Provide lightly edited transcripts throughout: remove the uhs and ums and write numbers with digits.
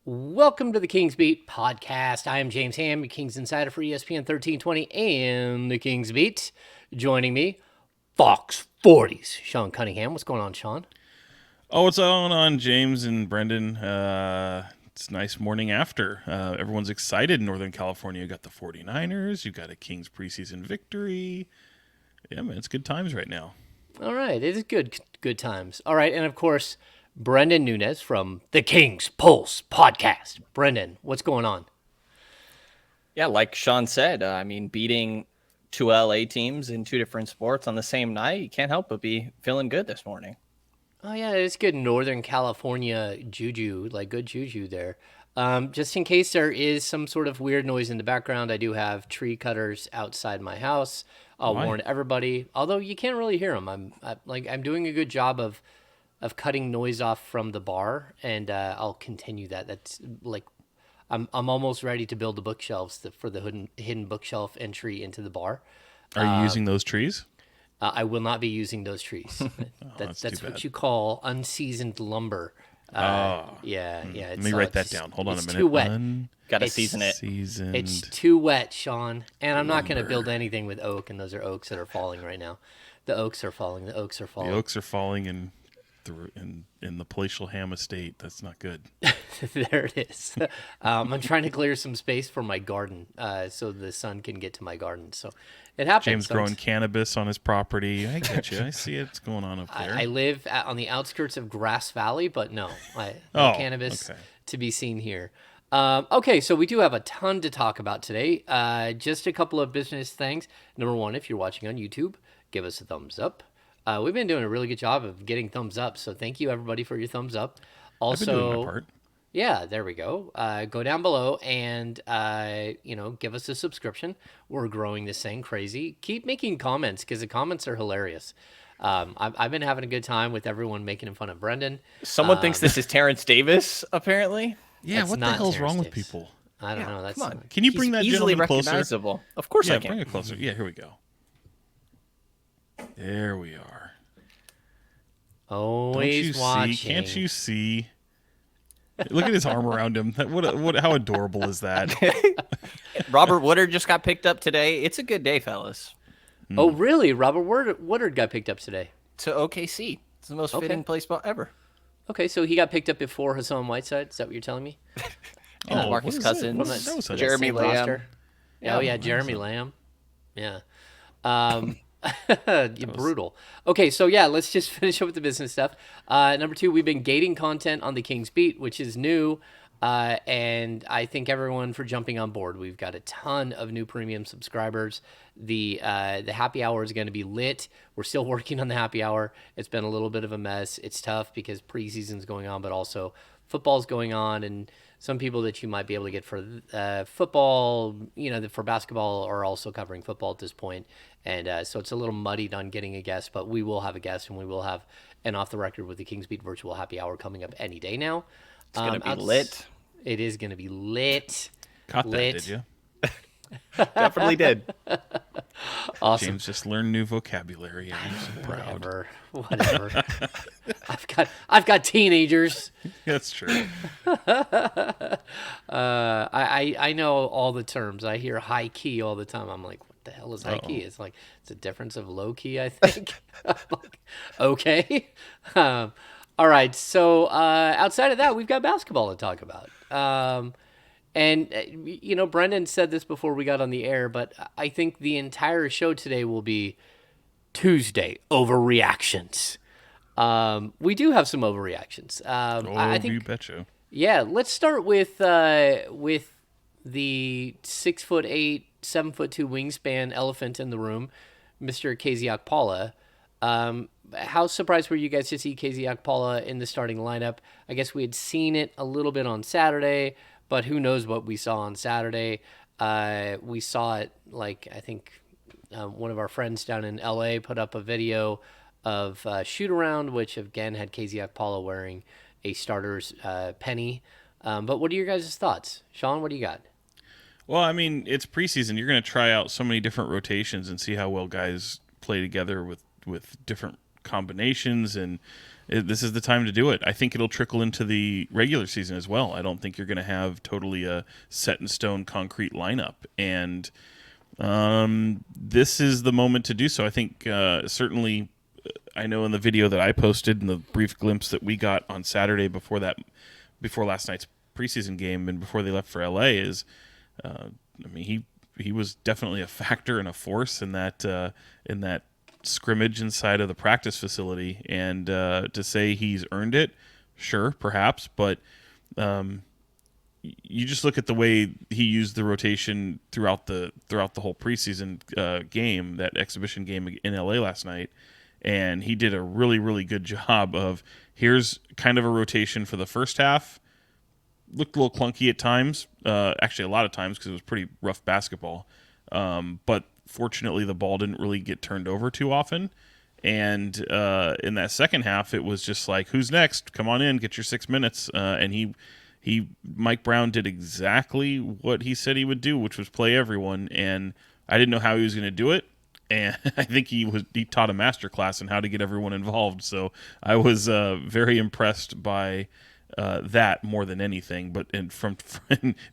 Welcome to the Kings Beat podcast. I am James Ham, Kings Insider for ESPN 1320 and the Kings Beat. Joining me, Fox 40's Sean Cunningham. What's going on, Sean? Oh, what's going on, James and Brendan? It's a nice morning after. Everyone's excited in Northern California. You got the 49ers. You got a Kings preseason victory. Yeah, man, it's good times right now. All right, it is good times. All right, and of course, Brenden Nunes from the Kings Pulse podcast. Brenden, what's going on? Yeah, like Sean said, beating two LA teams in two different sports on the same night, you can't help but be feeling good this morning. Oh, yeah, it's good Northern California juju, like good juju there. Just in case there is some sort of weird noise in the background, I do have tree cutters outside my house. I'll Why? warn everybody, although you can't really hear them. I'm doing a good job of cutting noise off from the bar, and I'll continue that. That's like I'm almost ready to build the bookshelves for the hidden bookshelf entry into the bar. Are you using those trees? I will not be using those trees. that's That's too what bad. you call unseasoned lumber. Yeah. Let It's, me write that it's down. Hold on a it's minute. too wet. Got to It's- season it. Unseasoned. It's too wet, Sean. And I'm not going to lumber. build anything with oak, and those are oaks that are falling right now. The oaks are falling. The oaks are The falling. oaks are falling in the palatial ham estate. That's not good. There it is. I'm trying to clear some space for my garden so the sun can get to my garden. So it happens. James growing cannabis on his property. I get you. I see it's going on up there. I live on the outskirts of Grass Valley, but no cannabis okay. to be seen here. Okay, so we do have a ton to talk about today. Just a couple of business things. Number one, if you're watching on YouTube, give us a thumbs up. We've been doing a really good job of getting thumbs up, so thank you everybody for your thumbs up. I've been doing my Also, part. yeah, there we go. Go down below and give us a subscription. We're growing this thing crazy. Keep making comments because the comments are hilarious. I've been having a good time with everyone making fun of Brenden. Someone thinks this is Terrence Davis, apparently. Yeah, It's what the not hell's Terrence wrong with Davis. people? I don't Yeah, know. That's come on. Can you He's bring that easily gentleman closer? recognizable. Of course I Yeah, can. bring it closer. Yeah, here we go. There we are. Don't always you watching. see? Can't you see? Look at his arm around him. What? How adorable is that? Robert Woodard just got picked up today. It's a good day, fellas. Oh, really? Robert Woodard got picked up today. To OKC. It's the most fitting place spot ever. Okay, so he got picked up before Hassan Whiteside. Is that what you're telling me? Yeah, Oh, Marcus what is Cousins, That was such a- Jeremy Same Lamb. roster. Yeah, Oh yeah, Jeremy Lamb. Yeah. Brutal. Okay, so yeah, let's just finish up with the business stuff. Number two, we've been gating content on the Kings Beat, which is new. And I thank everyone for jumping on board. We've got a ton of new premium subscribers. The happy hour is going to be lit. We're still working on the happy hour. It's been a little bit of a mess. It's tough because preseason's going on, but also football's going on, and some people that you might be able to get for football, for basketball, are also covering football at this point. And so it's a little muddied on getting a guest, but we will have a guest, and we will have an off the record with the Kings Beat virtual happy hour coming up any day now. It's going to be lit. It is going to be lit. Caught that, Lit. did you? Definitely did. Awesome. James just learned new vocabulary. I'm so proud. Whatever. I've got teenagers. That's true. I know all the terms. I hear high key all the time. I'm like, what the hell is high key? It's like it's a difference of low key, I think. I'm like, okay. All right. So outside of that, we've got basketball to talk about. Brendan said this before we got on the air, but I think the entire show today will be Tuesday overreactions. We do have some overreactions. I You think, betcha. yeah. Let's start with the 6'8", 7'2" wingspan elephant in the room, Mr. Akpala. How surprised were you guys to see Akpala in the starting lineup? I guess we had seen it a little bit on Saturday, but who knows what we saw on Saturday. We saw it, I think one of our friends down in LA put up a video of shoot around, which again had Akpala wearing a starter's penny. But what are your guys' thoughts? Sean, what do you got? Well, I mean, it's preseason. You're going to try out so many different rotations and see how well guys play together with different combinations. And this is the time to do it. I think it'll trickle into the regular season as well. I don't think you're going to have totally a set in stone concrete lineup, and this is the moment to do so. I think certainly, I know in the video that I posted and the brief glimpse that we got on Saturday before last night's preseason game and before they left for LA is, he was definitely a factor and a force in that scrimmage inside of the practice facility, and to say he's earned it, sure, perhaps, but you just look at the way he used the rotation throughout the whole preseason game, that exhibition game in LA last night, and he did a really, really good job of, here's kind of a rotation for the first half. Looked a little clunky at times, actually a lot of times, because it was pretty rough basketball, but fortunately the ball didn't really get turned over too often, and in that second half it was just like, who's next, come on in, get your 6 minutes, and Mike Brown did exactly what he said he would do, which was play everyone, and I didn't know how he was going to do it, and I think he taught a master class in how to get everyone involved, so I was very impressed by that more than anything. But in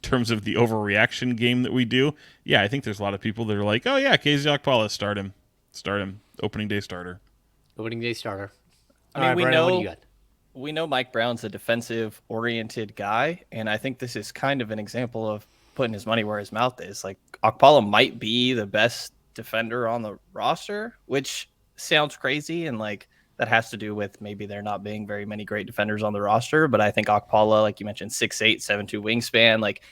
terms of the overreaction game that we do, yeah, I think there's a lot of people that are like, oh yeah, KZ Okpala, start him, opening day starter. I mean, All right, Brandon, what do you got? We know Mike Brown's a defensive-oriented guy, and I think this is kind of an example of putting his money where his mouth is. Like, Akpala might be the best defender on the roster, which sounds crazy, and like that has to do with maybe there not being very many great defenders on the roster. But I think Okpala, like you mentioned, 6'8", 7'2" wingspan, like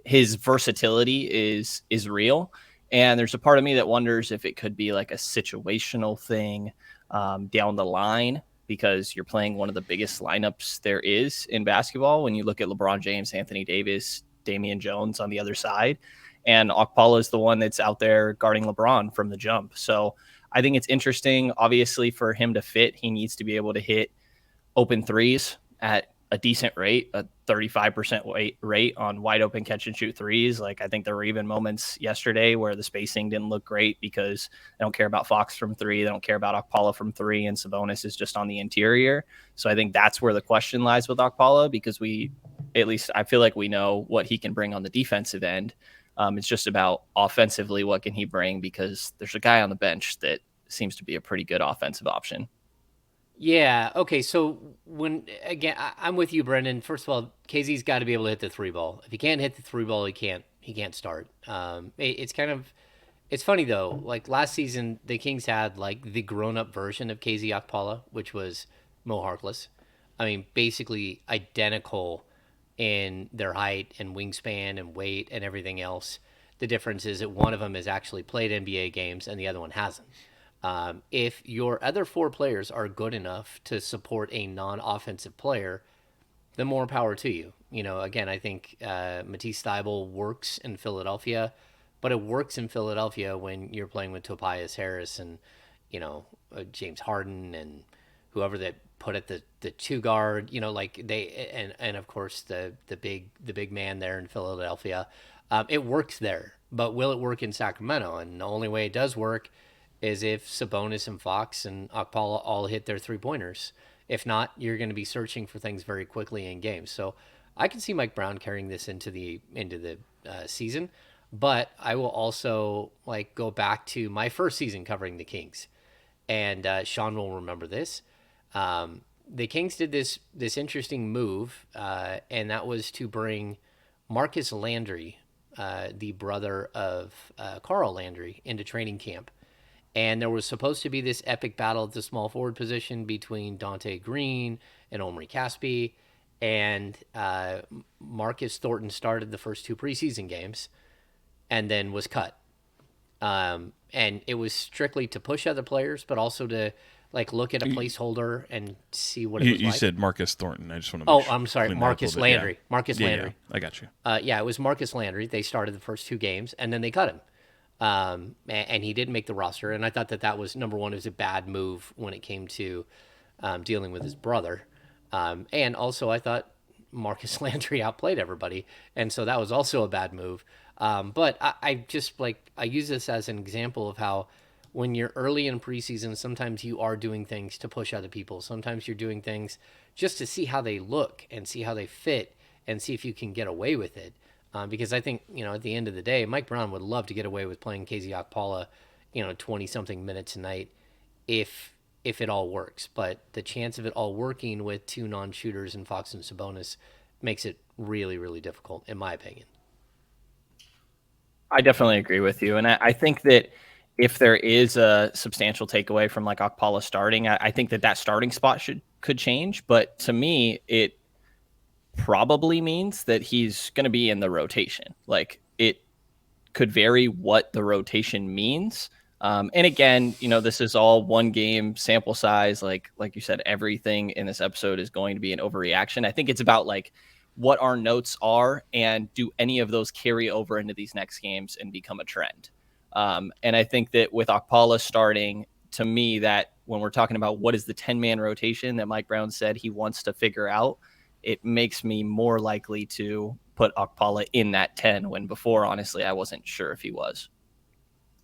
his versatility is real. And there's a part of me that wonders if it could be like a situational thing down the line, because you're playing one of the biggest lineups there is in basketball when you look at LeBron James, Anthony Davis, Damian Jones on the other side. And Okpala is the one that's out there guarding LeBron from the jump. So I think it's interesting. Obviously, for him to fit, he needs to be able to hit open threes at a decent rate, a 35% rate on wide open catch and shoot threes. Like, I think there were even moments yesterday where the spacing didn't look great because they don't care about Fox from three. They don't care about Okpala from three, and Sabonis is just on the interior. So I think that's where the question lies with Okpala, because at least I feel like we know what he can bring on the defensive end. It's just about offensively, what can he bring? Because there's a guy on the bench that seems to be a pretty good offensive option. Yeah. Okay. So I'm with you, Brendan. First of all, KZ's got to be able to hit the three ball. If he can't hit the three ball, he can't start. It's funny though. Like last season, the Kings had like the grown up version of KZ Akpala, which was Mo Harkless. I mean, basically identical in their height and wingspan and weight and everything else. The difference is that one of them has actually played NBA games and the other one hasn't. If your other four players are good enough to support a non-offensive player, then more power to you. You know, again, I think Matisse Thybulle works in Philadelphia, but it works in Philadelphia when you're playing with Tobias Harris and, James Harden and whoever that put at the two guard, like they and of course the big man there in Philadelphia. It works there, but will it work in Sacramento? And the only way it does work is if Sabonis and Fox and Akpala all hit their 3-pointers. If not, you're going to be searching for things very quickly in games. So I can see Mike Brown carrying this into the season, but I will also go back to my first season covering the Kings, and Sean will remember this. The Kings did this interesting move, and that was to bring Marcus Landry, the brother of Carl Landry, into training camp. And there was supposed to be this epic battle at the small forward position between Dante Green and Omri Caspi. And Marcus Thornton started the first two preseason games and then was cut. And it was strictly to push other players, but also to look at a placeholder and see what it was like. You said Marcus Thornton. I just want to make sure. I'm sorry. Marcus Landry. Yeah. Marcus Landry. Yeah, I got you. It was Marcus Landry. They started the first two games, and then they cut him. And he didn't make the roster. And I thought that was, number one, it was a bad move when it came to dealing with his brother. And also I thought Marcus Landry outplayed everybody. And so that was also a bad move. But I just I use this as an example of how when you're early in preseason, sometimes you are doing things to push other people. Sometimes you're doing things just to see how they look and see how they fit and see if you can get away with it. Because I think, at the end of the day, Mike Brown would love to get away with playing KZ Okpala, 20 something minutes a night if it all works. But the chance of it all working with two non-shooters in Fox and Sabonis makes it really, really difficult, in my opinion. I definitely agree with you. And I think that if there is a substantial takeaway from like Akpala starting, I think that starting spot could change. But to me, it probably means that he's going to be in the rotation. Like, it could vary what the rotation means. And again, this is all one game sample size. Like you said, everything in this episode is going to be an overreaction. I think it's about like what our notes are and do any of those carry over into these next games and become a trend. And I think that with Okpala starting, to me, that when we're talking about what is the 10-man rotation that Mike Brown said he wants to figure out, it makes me more likely to put Okpala in that 10 when before, honestly, I wasn't sure if he was.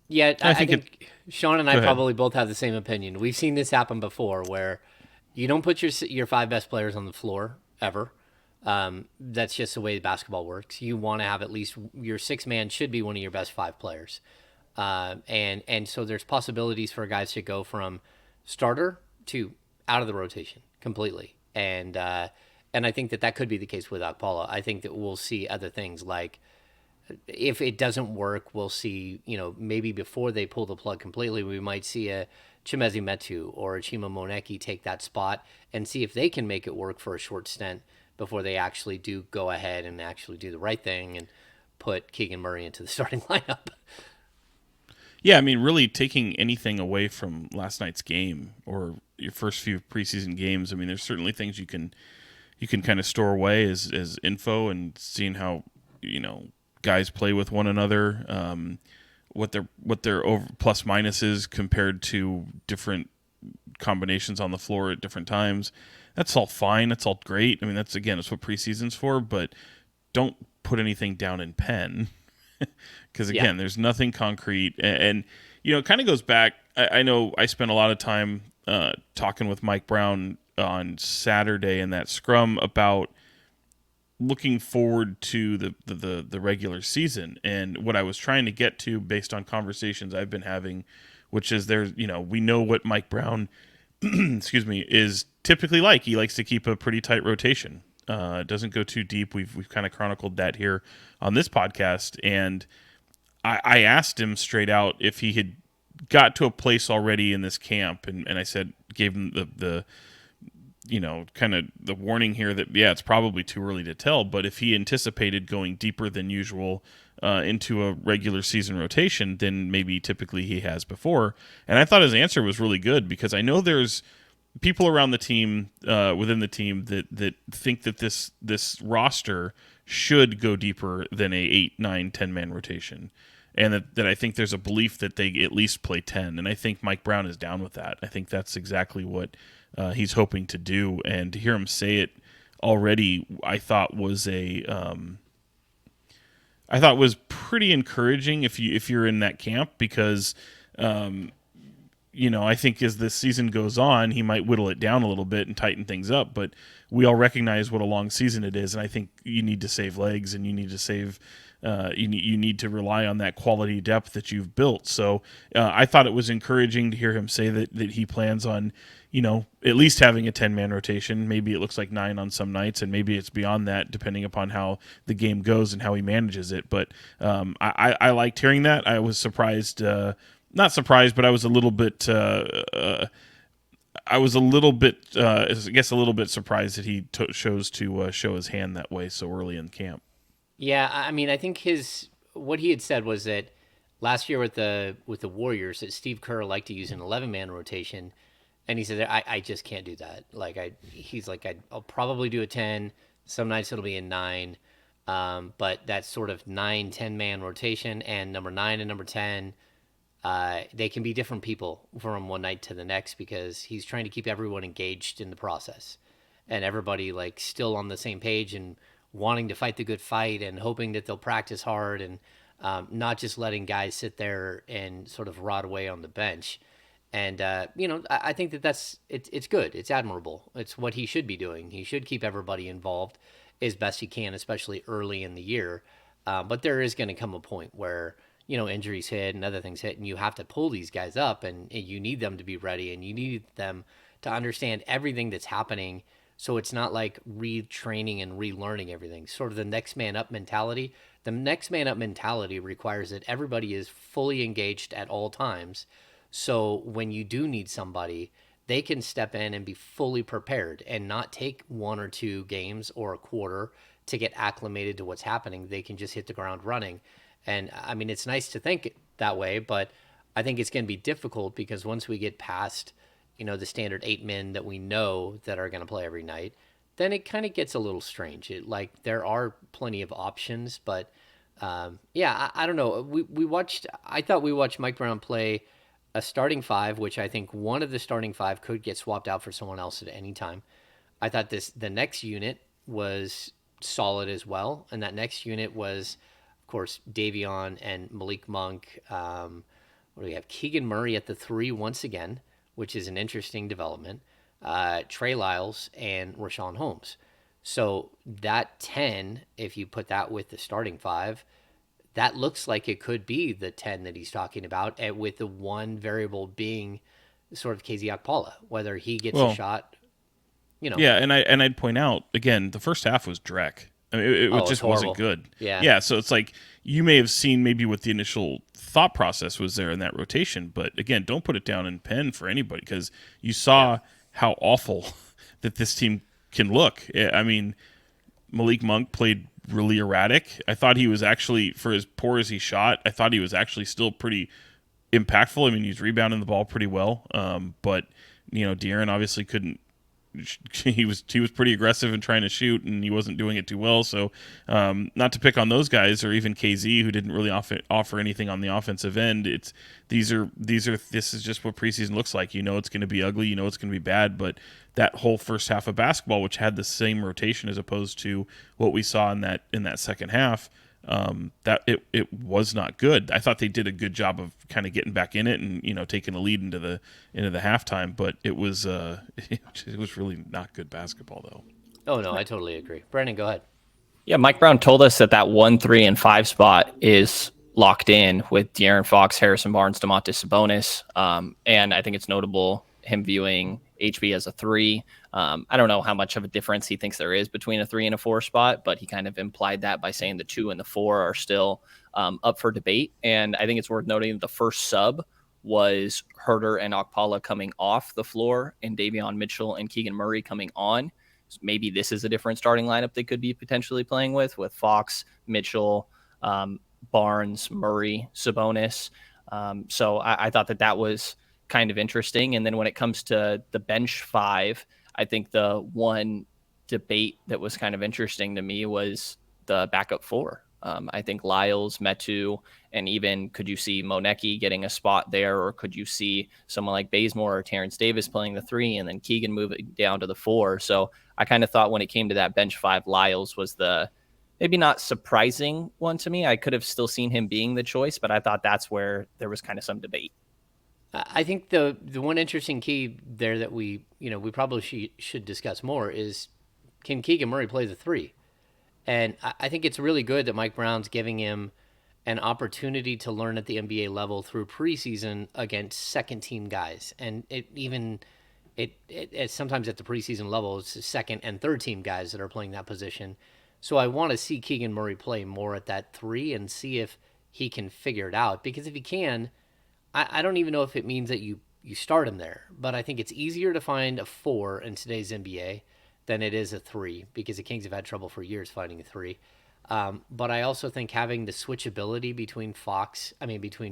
Yeah, I think Sean and I Go ahead. probably both have the same opinion. We've seen this happen before where you don't put your five best players on the floor ever. That's just the way basketball works. You want to have at least your six man should be one of your best five players. And so there's possibilities for guys to go from starter to out of the rotation completely. And I think that could be the case with Akpala. I think that we'll see other things like if it doesn't work, we'll see, maybe before they pull the plug completely, we might see a Chimezi Metu or a Chima Moneki take that spot and see if they can make it work for a short stint before they actually do go ahead and actually do the right thing and put Keegan Murray into the starting lineup. Yeah, I mean, really taking anything away from last night's game or your first few preseason games, I mean, there's certainly things you can kind of store away as info and seeing how, guys play with one another, what their over plus minus is compared to different combinations on the floor at different times. That's all fine. That's all great. I mean, that's what preseason's for, but don't put anything down in pen because again, there's nothing concrete. And it kind of goes back. I know I spent a lot of time talking with Mike Brown on Saturday in that scrum about looking forward to the regular season and what I was trying to get to based on conversations I've been having, which is we know what Mike Brown excuse me, is typically like. He likes to keep a pretty tight rotation. Doesn't go too deep. We've kind of chronicled that here on this podcast. And I asked him straight out if he had got to a place already in this camp. And I said, gave him the kind of the warning here that, it's probably too early to tell. But if he anticipated going deeper than usual into a regular season rotation than maybe typically he has before. And I thought his answer was really good because I know there's people around the team, within the team that think that this roster should go deeper than a 8, 9, 10-man rotation. And that I think there's a belief that they at least play 10. And I think Mike Brown is down with that. I think that's exactly what he's hoping to do. And to hear him say it already, I thought was was pretty encouraging if you're in that camp because I think as the season goes on, he might whittle it down a little bit and tighten things up. But we all recognize what a long season it is, and I think you need to save legs and you need to save. You need to rely on that quality depth that you've built. So I thought it was encouraging to hear him say that he plans on, at least having a 10-man rotation. Maybe it looks like 9 on some nights, and maybe it's beyond that, depending upon how the game goes and how he manages it. But I liked hearing that. I was surprised, not surprised, but I was a little bit. I guess a little bit surprised that he chose to show his hand that way so early in camp. Yeah, I mean, I think what he had said was that last year with the Warriors, that Steve Kerr liked to use an 11-man rotation, and he said, I just can't do that. He's like, I'll probably do a 10. Some nights it'll be a 9, but that sort of 9, 10-man rotation, and number 9 and number 10, they can be different people from one night to the next because he's trying to keep everyone engaged in the process and everybody still on the same page and wanting to fight the good fight and hoping that they'll practice hard. And not just letting guys sit there and sort of rot away on the bench. And I think it's good. It's admirable. It's what he should be doing. He should keep everybody involved as best he can, especially early in the year. But there is going to come a point where injuries hit and other things hit, and you have to pull these guys up, and you need them to be ready, and you need them to understand everything that's happening. So it's not like retraining and relearning everything. Sort of the next man up mentality. The next man up mentality requires that everybody is fully engaged at all times. So when you do need somebody, they can step in and be fully prepared and not take 1 or 2 games or a quarter to get acclimated to what's happening. They can just hit the ground running. And I mean, it's nice to think that way, but I think it's going to be difficult because once we get past, the standard 8 men that we know that are going to play every night, then it kind of gets a little strange. Like there are plenty of options, but I don't know. I thought we watched Mike Brown play a starting five, which I think one of the starting five could get swapped out for someone else at any time. I thought the next unit was solid as well, and that next unit was, of course, Davion and Malik Monk. What do we have? Keegan Murray at the 3 once again, which is an interesting development. Trey Lyles and Rashawn Holmes. So that 10, if you put that with the starting 5, that looks like it could be the 10 that he's talking about, with the one variable being sort of KZ Akpala, whether he gets a shot, Yeah, and I'd point out, again, the first half was dreck. I mean, it just wasn't good. Yeah. So it's like you may have seen maybe what the initial thought process was there in that rotation, but again, don't put it down in pen for anybody because you saw how awful that this team can look. I mean, Malik Monk played really erratic. I thought he was actually, for as poor as he shot, I thought he was actually still pretty impactful. I mean, he's rebounding the ball pretty well, but De'Aaron obviously couldn't. He was pretty aggressive in trying to shoot, and he wasn't doing it too well. So, not to pick on those guys or even KZ, who didn't really offer anything on the offensive end. This is just what preseason looks like. It's going to be ugly. It's going to be bad. But that whole first half of basketball, which had the same rotation as opposed to what we saw in that second half, that it was not good. I thought they did a good job of kind of getting back in it and taking a lead into the halftime, but it was really not good basketball though. Oh no, I totally agree. Brenden, go ahead. Yeah, Mike Brown told us that 1, 3, and 5 spot is locked in with De'Aaron Fox, Harrison Barnes, Domantas Sabonis, and I think it's notable him viewing HB as a 3. I don't know how much of a difference he thinks there is between a 3 and a 4 spot, but he kind of implied that by saying the 2 and the 4 are still up for debate. And I think it's worth noting that the first sub was Herter and Okpala coming off the floor and Davion Mitchell and Keegan Murray coming on. So maybe this is a different starting lineup they could be potentially playing with Fox, Mitchell, Barnes, Murray, Sabonis. So I thought that was kind of interesting. And then when it comes to the bench 5, I think the one debate that was kind of interesting to me was the backup 4. I think Lyles, Metu, and even could you see Monecki getting a spot there, or could you see someone like Bazemore or Terrence Davis playing the 3 and then Keegan moving down to the 4? So I kind of thought when it came to that bench 5, Lyles was the maybe not surprising one to me. I could have still seen him being the choice, but I thought that's where there was kind of some debate. I think the one interesting key there that we probably should discuss more is, can Keegan Murray play the 3? And I think it's really good that Mike Brown's giving him an opportunity to learn at the NBA level through preseason against second team guys. And it sometimes at the preseason level, it's second and third team guys that are playing that position. So I want to see Keegan Murray play more at that 3 and see if he can figure it out. Because if he can, I don't even know if it means that you start him there, but I think it's easier to find a 4 in today's NBA than it is a 3, because the Kings have had trouble for years finding a 3. But I also think having the switchability between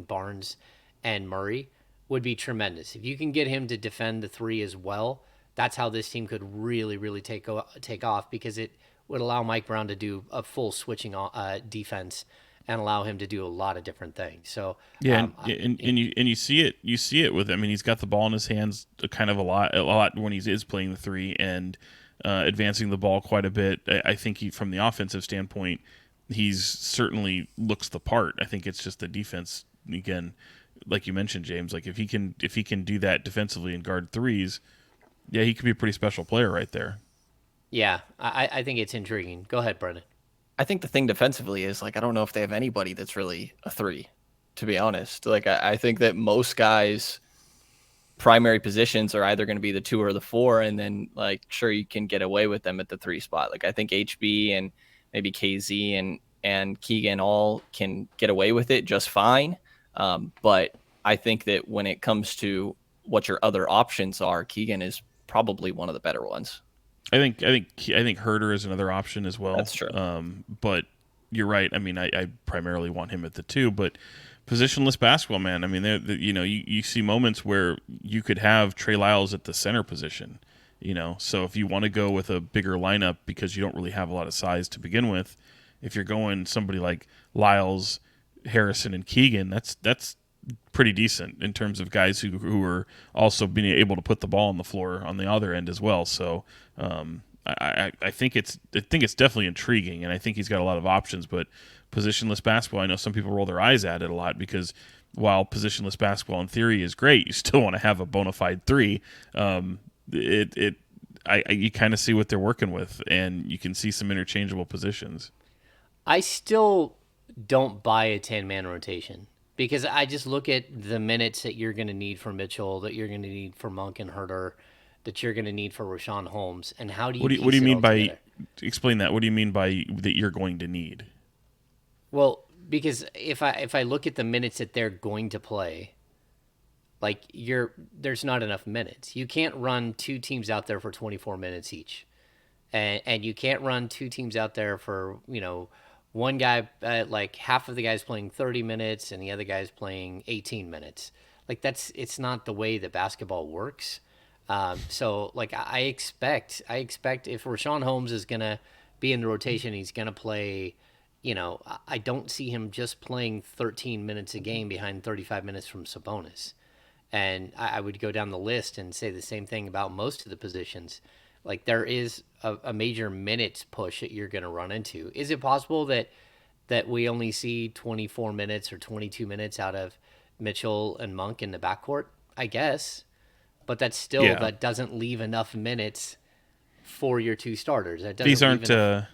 Barnes and Murray would be tremendous. If you can get him to defend the 3 as well, that's how this team could really, really take off, because it would allow Mike Brown to do a full switching defense and allow him to do a lot of different things. So yeah, and you see it with him. I mean, he's got the ball in his hands kind of a lot when he is playing the 3 and advancing the ball quite a bit. I think from the offensive standpoint, he's certainly looks the part. I think it's just the defense again, like you mentioned, James. Like if he can do that defensively and guard threes, yeah, he could be a pretty special player right there. Yeah, I think it's intriguing. Go ahead, Brendan. I think the thing defensively is like I don't know if they have anybody that's really a three, to be honest. Like I think that most guys' primary positions are either going to be the 2 or the 4, and then like sure you can get away with them at the 3 spot. Like I think HB and maybe KZ and Keegan all can get away with it just fine. But I think that when it comes to what your other options are, Keegan is probably one of the better ones. I think Herder is another option as well. That's true. But you're right. I mean, I primarily want him at the 2, but positionless basketball, man. I mean, you see moments where you could have Trey Lyles at the center position. So if you want to go with a bigger lineup because you don't really have a lot of size to begin with, if you're going somebody like Lyles, Harrison, and Keegan, that's pretty decent in terms of guys who are also being able to put the ball on the floor on the other end as well. So I think it's definitely intriguing, and I think he's got a lot of options. But positionless basketball, I know some people roll their eyes at it a lot because while positionless basketball in theory is great, you still want to have a bona fide 3. You kind of see what they're working with, and you can see some interchangeable positions. I still don't buy a 10-man rotation because I just look at the minutes that you're going to need for Mitchell, that you're going to need for Monk and Herter, that you're going to need for Rashawn Holmes, and how do you What do you piece it mean all by together? explain that? What do you mean by that you're going to need? Well, because if I look at the minutes that they're going to play, like there's not enough minutes. You can't run 2 teams out there for 24 minutes each, and you can't run 2 teams out there for one guy like half of the guys playing 30 minutes and the other guy's playing 18 minutes. Like it's not the way that basketball works. So like I expect if Rashawn Holmes is gonna be in the rotation, he's gonna play. I don't see him just playing 13 minutes a game behind 35 minutes from Sabonis. And I would go down the list and say the same thing about most of the positions. Like there is a major minutes push that you're going to run into. Is it possible that we only see 24 minutes or 22 minutes out of Mitchell and Monk in the backcourt? I guess, but Yeah, that doesn't leave enough minutes for your 2 starters. That these doesn't leave aren't enough.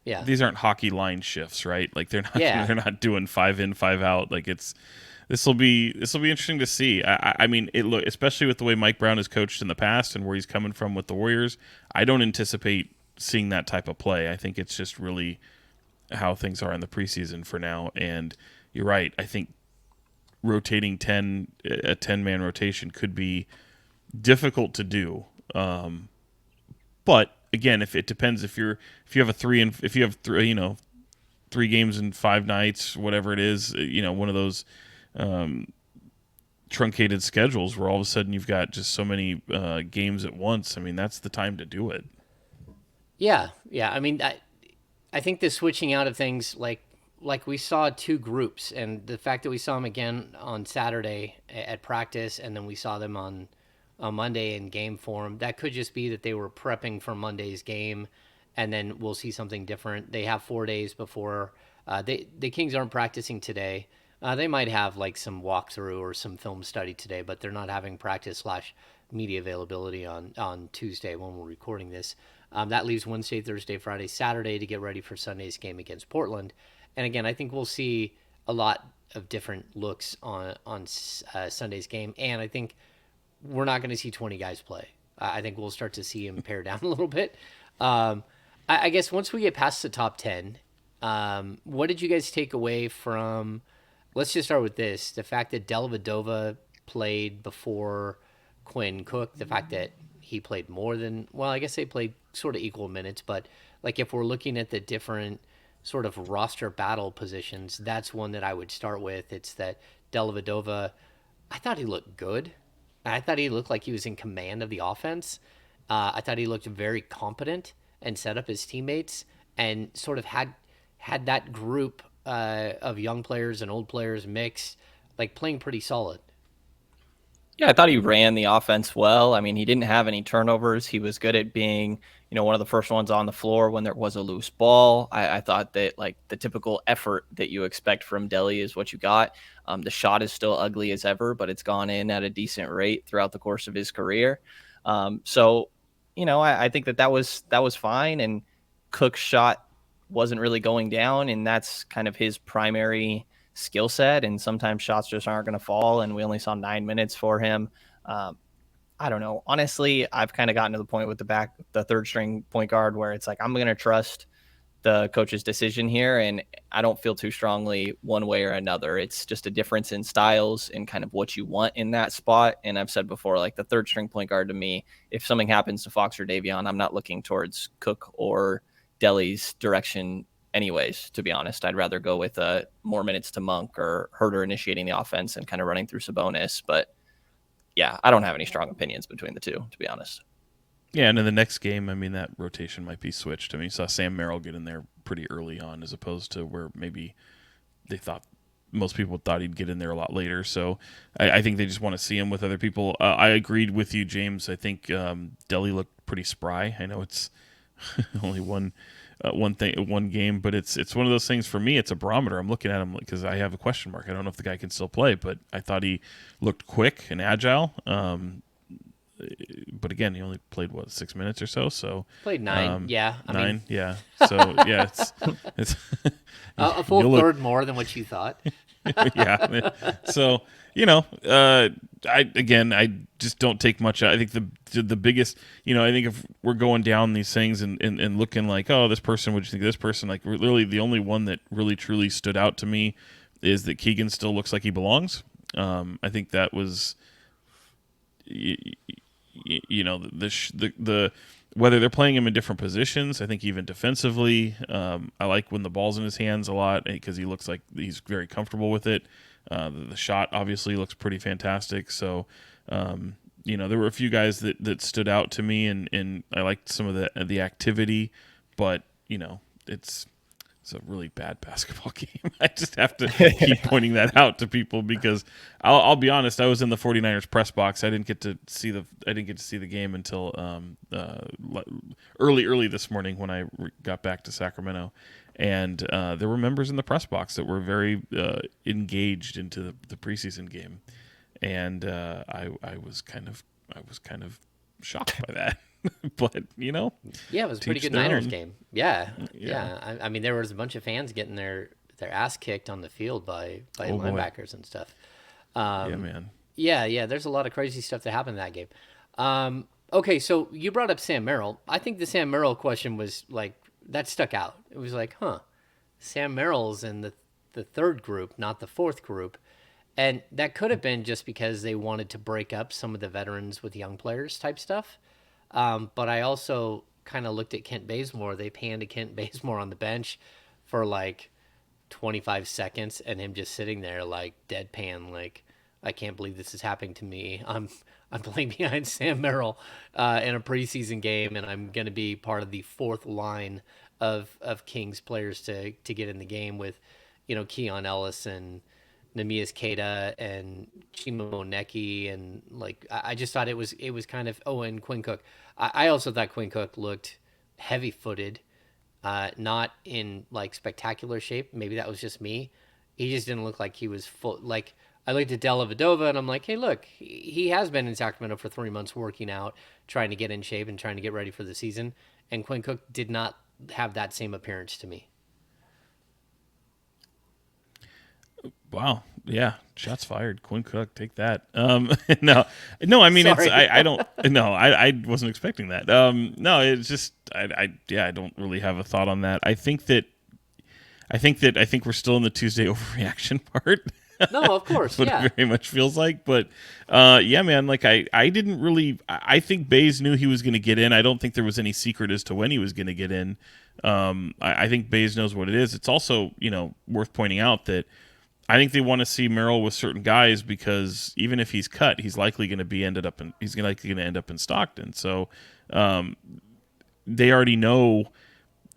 Yeah, these aren't hockey line shifts, right? Like they're not yeah. they're not doing 5 in 5 out. Like this will be interesting to see. I mean, it look especially with the way Mike Brown has coached in the past and where he's coming from with the Warriors. I don't anticipate seeing that type of play. I think it's just really how things are in the preseason for now. And you're right. I think rotating a 10-man rotation could be difficult to do. But again, if it depends if you have a 3 and if you have 3 3 games in 5 nights, whatever it is, one of those truncated schedules where all of a sudden you've got just so many games at once. I mean, that's the time to do it. Yeah, yeah. I mean, I think the switching out of things, like we saw 2 groups, and the fact that we saw them again on Saturday at practice, and then we saw them on Monday in game form, that could just be that they were prepping for Monday's game, and then we'll see something different. They have 4 days before. The Kings aren't practicing today. They might have like some walkthrough or some film study today, but they're not having practice / media availability on Tuesday when we're recording this. That leaves Wednesday, Thursday, Friday, Saturday to get ready for Sunday's game against Portland. And again, I think we'll see a lot of different looks on Sunday's game, and I think we're not going to see 20 guys play. I think we'll start to see him pare down a little bit. I guess once we get past the top 10, what did you guys take away from? Let's just start with this: the fact that Dellavedova played before Quinn Cook, the fact that he played more than I guess they played sort of equal minutes, but like if we're looking at the different sort of roster battle positions, that's one that I would start with. It's that Dellavedova, I thought he looked good. I thought he looked like he was in command of the offense. I thought he looked very competent and set up his teammates and sort of had that group of young players and old players mixed, like playing pretty solid. Yeah, I thought he ran the offense well. I mean, he didn't have any turnovers. He was good at being, one of the first ones on the floor when there was a loose ball. I thought that like the typical effort that you expect from Delhi is what you got. The shot is still ugly as ever, but it's gone in at a decent rate throughout the course of his career. So, I think that was fine. And Cook's shot wasn't really going down, and that's kind of his primary skill set. And sometimes shots just aren't going to fall. And we only saw 9 minutes for him. I don't know. Honestly, I've kind of gotten to the point with the third string point guard where it's like, I'm going to trust the coach's decision here. And I don't feel too strongly one way or another. It's just a difference in styles and kind of what you want in that spot. And I've said before, like the third string point guard to me, if something happens to Fox or Davion, I'm not looking towards Cook or Delhi's direction anyways, to be honest. I'd rather go with more minutes to Monk or Herter initiating the offense and kind of running through Sabonis. But yeah, I don't have any strong opinions between the two, to be honest. Yeah, and in the next game, I mean, that rotation might be switched. I mean, you saw Sam Merrill get in there pretty early on, as opposed to where maybe most people thought he'd get in there a lot later. So I think they just want to see him with other people. I agreed with you, James. I think Delhi looked pretty spry. I know it's only one game, but it's one of those things for me. It's a barometer. I'm looking at him because I have a question mark. I don't know if the guy can still play, but I thought he looked quick and agile. But again, he only played 6 minutes or so. So played 9. Yeah, nine. Yeah. So yeah, it's a full third more than what you thought. Yeah. So I just don't take much. I think the biggest, I think if we're going down these things and looking like, oh, this person, would you think of this person? Like, really, the only one that really truly stood out to me is that Keegan still looks like he belongs. I think that was, the whether they're playing him in different positions. I think even defensively, I like when the ball's in his hands a lot because he looks like he's very comfortable with it. The shot obviously looks pretty fantastic. So, there were a few guys that stood out to me, and I liked some of the activity, but it's a really bad basketball game. I just have to keep pointing that out to people because I'll be honest. I was in the 49ers press box. I didn't get to see the game until early this morning when I got back to Sacramento, and there were members in the press box that were very engaged into the preseason game, and I was kind of shocked by that. But yeah, it was a pretty good Niners game. Yeah. I mean, there was a bunch of fans getting their ass kicked on the field by linebackers and stuff. Yeah, man. Yeah. There's a lot of crazy stuff that happened in that game. Okay, so you brought up Sam Merrill. I think the Sam Merrill question was like that stuck out. It was like, Sam Merrill's in the third group, not the fourth group. And that could have been just because they wanted to break up some of the veterans with young players type stuff. But I also kind of looked at Kent Bazemore. They panned to Kent Bazemore on the bench for like 25 seconds and him just sitting there like deadpan, like, I can't believe this is happening to me. I'm playing behind Sam Merrill in a preseason game, and I'm going to be part of the fourth line of Kings players to get in the game with, Keon Ellis and Namias Keita and Chima Moneki, and like I just thought it was kind of and Quinn Cook. I also thought Quinn Cook looked heavy-footed, not in like spectacular shape. Maybe that was just me. He just didn't look like he was full. Like I looked at Della Vadova and I'm like, hey, look, he has been in Sacramento for 3 months working out, trying to get in shape and trying to get ready for the season. And Quinn Cook did not have that same appearance to me. Wow. Yeah. Shots fired. Quinn Cook, take that. No. I mean, Sorry. I wasn't expecting that. No, it's just, I don't really have a thought on that. I think we're still in the Tuesday overreaction part. No, of course. What it very much feels like. But, yeah, man, like I didn't really, I think Baze knew he was going to get in. I don't think there was any secret as to when he was going to get in. I think Baze knows what it is. It's also, worth pointing out that I think they want to see Merrill with certain guys because even if he's cut, he's likely going to end up in Stockton. So they already know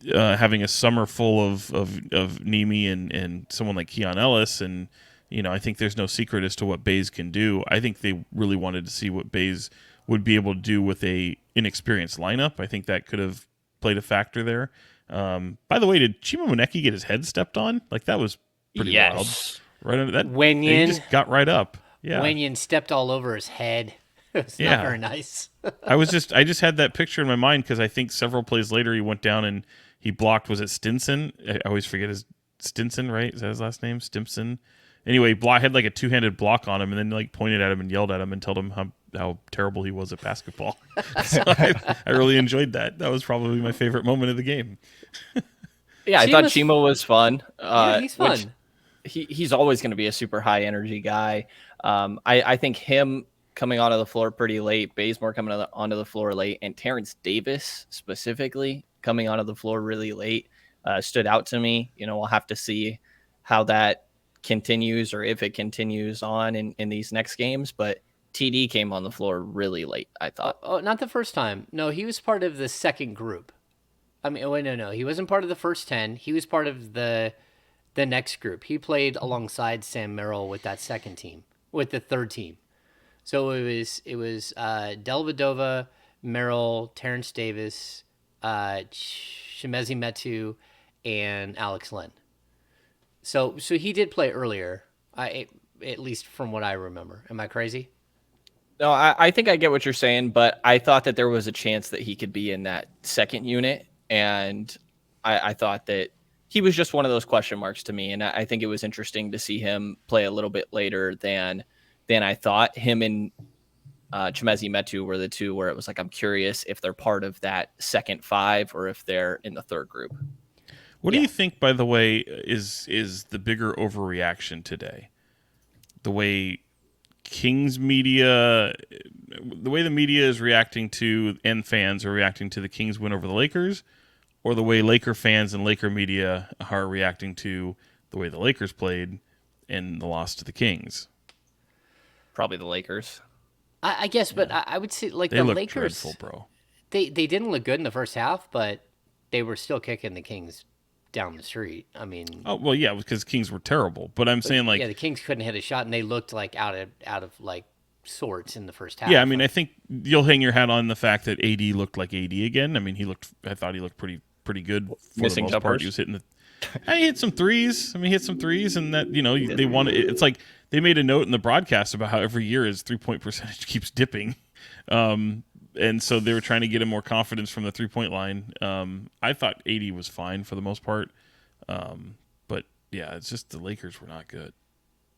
having a summer full of Nemi and someone like Keon Ellis, and I think there's no secret as to what Baze can do. I think they really wanted to see what Baze would be able to do with a inexperienced lineup. I think that could have played a factor there. By the way, did Chima Moneki get his head stepped on? Like, that was pretty wild. Yes. Right under that. He Wenyan. just got right up. Yeah. Wenyan stepped all over his head. It was not very nice. I just had that picture in my mind because I think several plays later he went down and he blocked. Was it Stinson? I always forget his Stinson, right? Is that his last name? Stimson. Anyway, had like a two-handed block on him and then like pointed at him and yelled at him and told him how terrible he was at basketball. So I really enjoyed that. That was probably my favorite moment of the game. Yeah, I thought Chima was fun. Yeah, he's fun. He's always going to be a super high energy guy. I think him coming onto the floor pretty late, Bazemore coming onto the floor late, and Terrence Davis specifically coming onto the floor really late stood out to me. We'll have to see how that continues or if it continues on in these next games. But TD came on the floor really late, I thought. Oh, not the first time. No, he was part of the second group. I mean, wait, no. He wasn't part of the first 10. He was part of the next group. He played alongside Sam Merrill with that second team, with the third team. So it was Dellavedova, Merrill, Terrence Davis, Shemezi Metu, and Alex Len. So he did play earlier, at least from what I remember. Am I crazy? No, I think I get what you're saying, but I thought that there was a chance that he could be in that second unit, and I thought that he was just one of those question marks to me, and I think it was interesting to see him play a little bit later than I thought. Him and Chemezi Metu were the two where it was like, I'm curious if they're part of that second five or if they're in the third group. What do you think, by the way, is the bigger overreaction today? The way Kings media, the way the media is reacting to, and fans are reacting to the Kings win over the Lakers, or the way Laker fans and Laker media are reacting to the way the Lakers played and the loss to the Kings? Probably the Lakers. I guess, but I would say like They the look Lakers. dreadful, bro. They didn't look good in the first half, but they were still kicking the Kings down the street. I mean, oh well, yeah, because Kings were terrible. But I'm saying, like, yeah, the Kings couldn't hit a shot, and they looked like out of like sorts in the first half. Yeah, I mean, I think you'll hang your hat on the fact that AD looked like AD again. I mean, I thought he looked pretty good for missing the most part. He was hitting he hit some threes. I mean, he hit some threes, and that they wanted. It's like they made a note in the broadcast about how every year his 3-point percentage keeps dipping. And so they were trying to get him more confidence from the 3-point line. I thought 80 was fine for the most part. But yeah, it's just the Lakers were not good.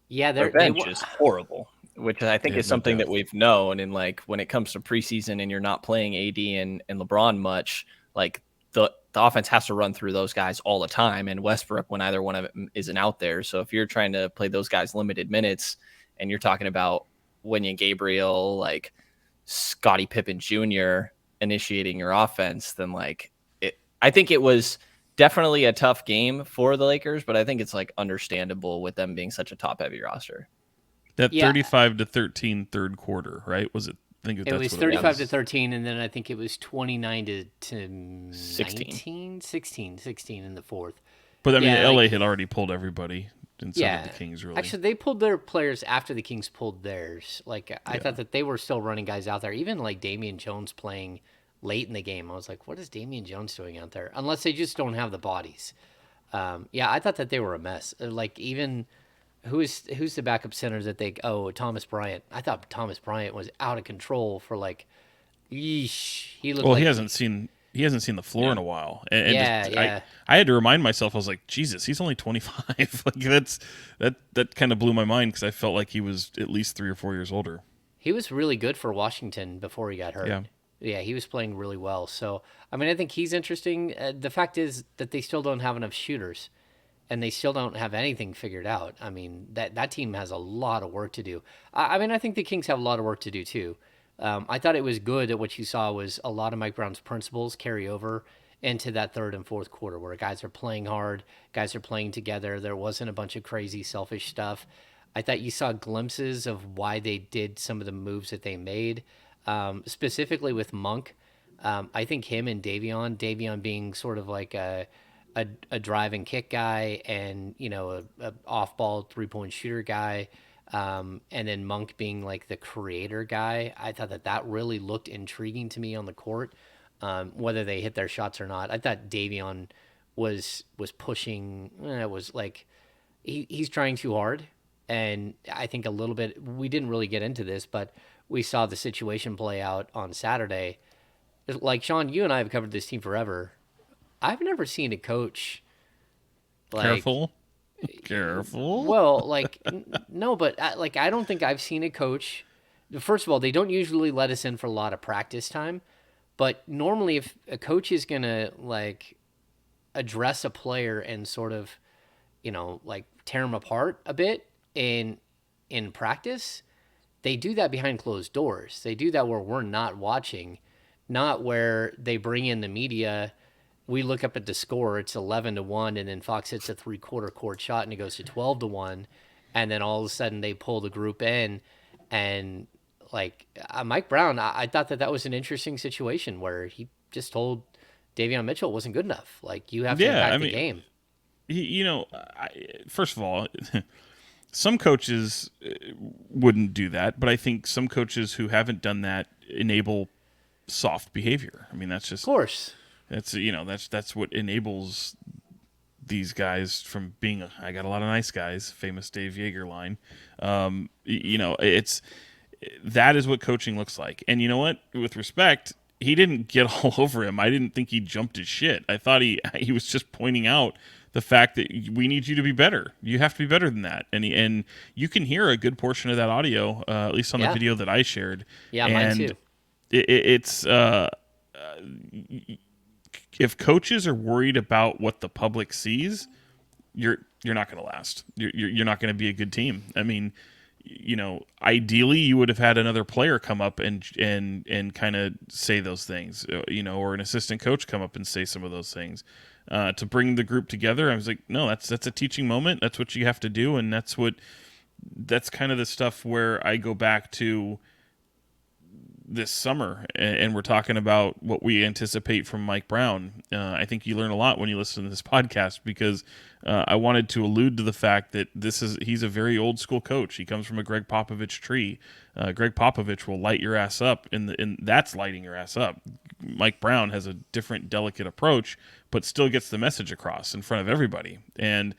Yeah, their bench is horrible, which I think is something that we've known. And like when it comes to preseason and you're not playing AD and LeBron much, like the offense has to run through those guys all the time. And Westbrook, when either one of them isn't out there. So if you're trying to play those guys limited minutes and you're talking about Wenyen Gabriel, like Scottie Pippen Jr. initiating your offense, then like I think it was definitely a tough game for the Lakers, but I think it's like understandable with them being such a top heavy roster. That 35-13 third quarter, right? Was it? I think it was 35-13, and then I think it was 29 to 16 in the fourth. But I mean, LA had already pulled everybody. And so did the Kings, really. Actually, they pulled their players after the Kings pulled theirs. Like I thought that they were still running guys out there. Even like Davion Jones playing late in the game, I was like, what is Davion Jones doing out there? Unless they just don't have the bodies. I thought that they were a mess. Like even who's the backup center that Thomas Bryant. I thought Thomas Bryant was out of control for like, yeesh. He looked. Well, like he hasn't seen the floor in a while. And yeah. I had to remind myself. I was like, Jesus, he's only 25. Like that kind of blew my mind because I felt like he was at least 3 or 4 years older. He was really good for Washington before he got hurt. Yeah, he was playing really well. So, I mean, I think he's interesting. The fact is that they still don't have enough shooters, and they still don't have anything figured out. I mean, that team has a lot of work to do. I mean, I think the Kings have a lot of work to do, too. I thought it was good that what you saw was a lot of Mike Brown's principles carry over into that third and fourth quarter where guys are playing hard, guys are playing together. There wasn't a bunch of crazy, selfish stuff. I thought you saw glimpses of why they did some of the moves that they made. Specifically with Monk, I think him and Davion being sort of like a drive and kick guy and, a off-ball 3-point shooter guy. And then Monk being like the creator guy. I thought that really looked intriguing to me on the court, whether they hit their shots or not. I thought Davion was pushing. It was like he's trying too hard, and I think a little bit. We didn't really get into this, but we saw the situation play out on Saturday. Like Sean, you and I have covered this team forever. I've never seen a coach like Careful. Careful. well, like no, but I don't think I've seen a coach. First of all, they don't usually let us in for a lot of practice time, but normally if a coach is gonna like address a player and sort of, like tear them apart a bit in practice, they do that behind closed doors. They do that where we're not watching, not where they bring in the media. We look up at the score, it's 11-1, and then Fox hits a 3/4 court shot and it goes to 12-1, and then all of a sudden they pull the group in, and like Mike Brown, I thought that was an interesting situation where he just told Davion Mitchell it wasn't good enough. Like, you have to impact the game. First of all, some coaches wouldn't do that, but I think some coaches who haven't done that enable soft behavior. I mean, that's just, Of course. that's what enables these guys from being I got a lot of nice guys, famous Dave Yeager line. That is what coaching looks like. And you know what? With respect, he didn't get all over him. I didn't think he jumped his shit. I thought he was just pointing out the fact that we need you to be better. You have to be better than that. And you can hear a good portion of that audio, at least on the video that I shared. Yeah, mine too. It's if coaches are worried about what the public sees, you're not going to last. You're not going to be a good team. I mean, ideally you would have had another player come up and kind of say those things, or an assistant coach come up and say some of those things, to bring the group together. I was like, no, that's a teaching moment. That's what you have to do. And that's kind of the stuff where I go back to this summer, and we're talking about what we anticipate from Mike Brown. I think you learn a lot when you listen to this podcast, because I wanted to allude to the fact that he's a very old school coach. He comes from a Greg Popovich tree. Greg Popovich will light your ass up, and that's lighting your ass up. Mike Brown has a different, delicate approach, but still gets the message across in front of everybody. And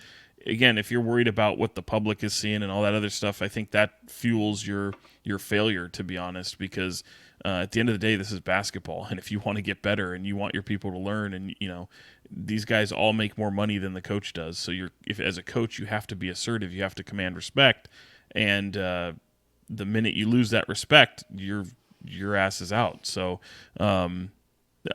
again, if you're worried about what the public is seeing and all that other stuff, I think that fuels your failure, to be honest, because at the end of the day, this is basketball. And if you want to get better and you want your people to learn, and these guys all make more money than the coach does. So if as a coach, you have to be assertive, you have to command respect. And the minute you lose that respect, your ass is out. So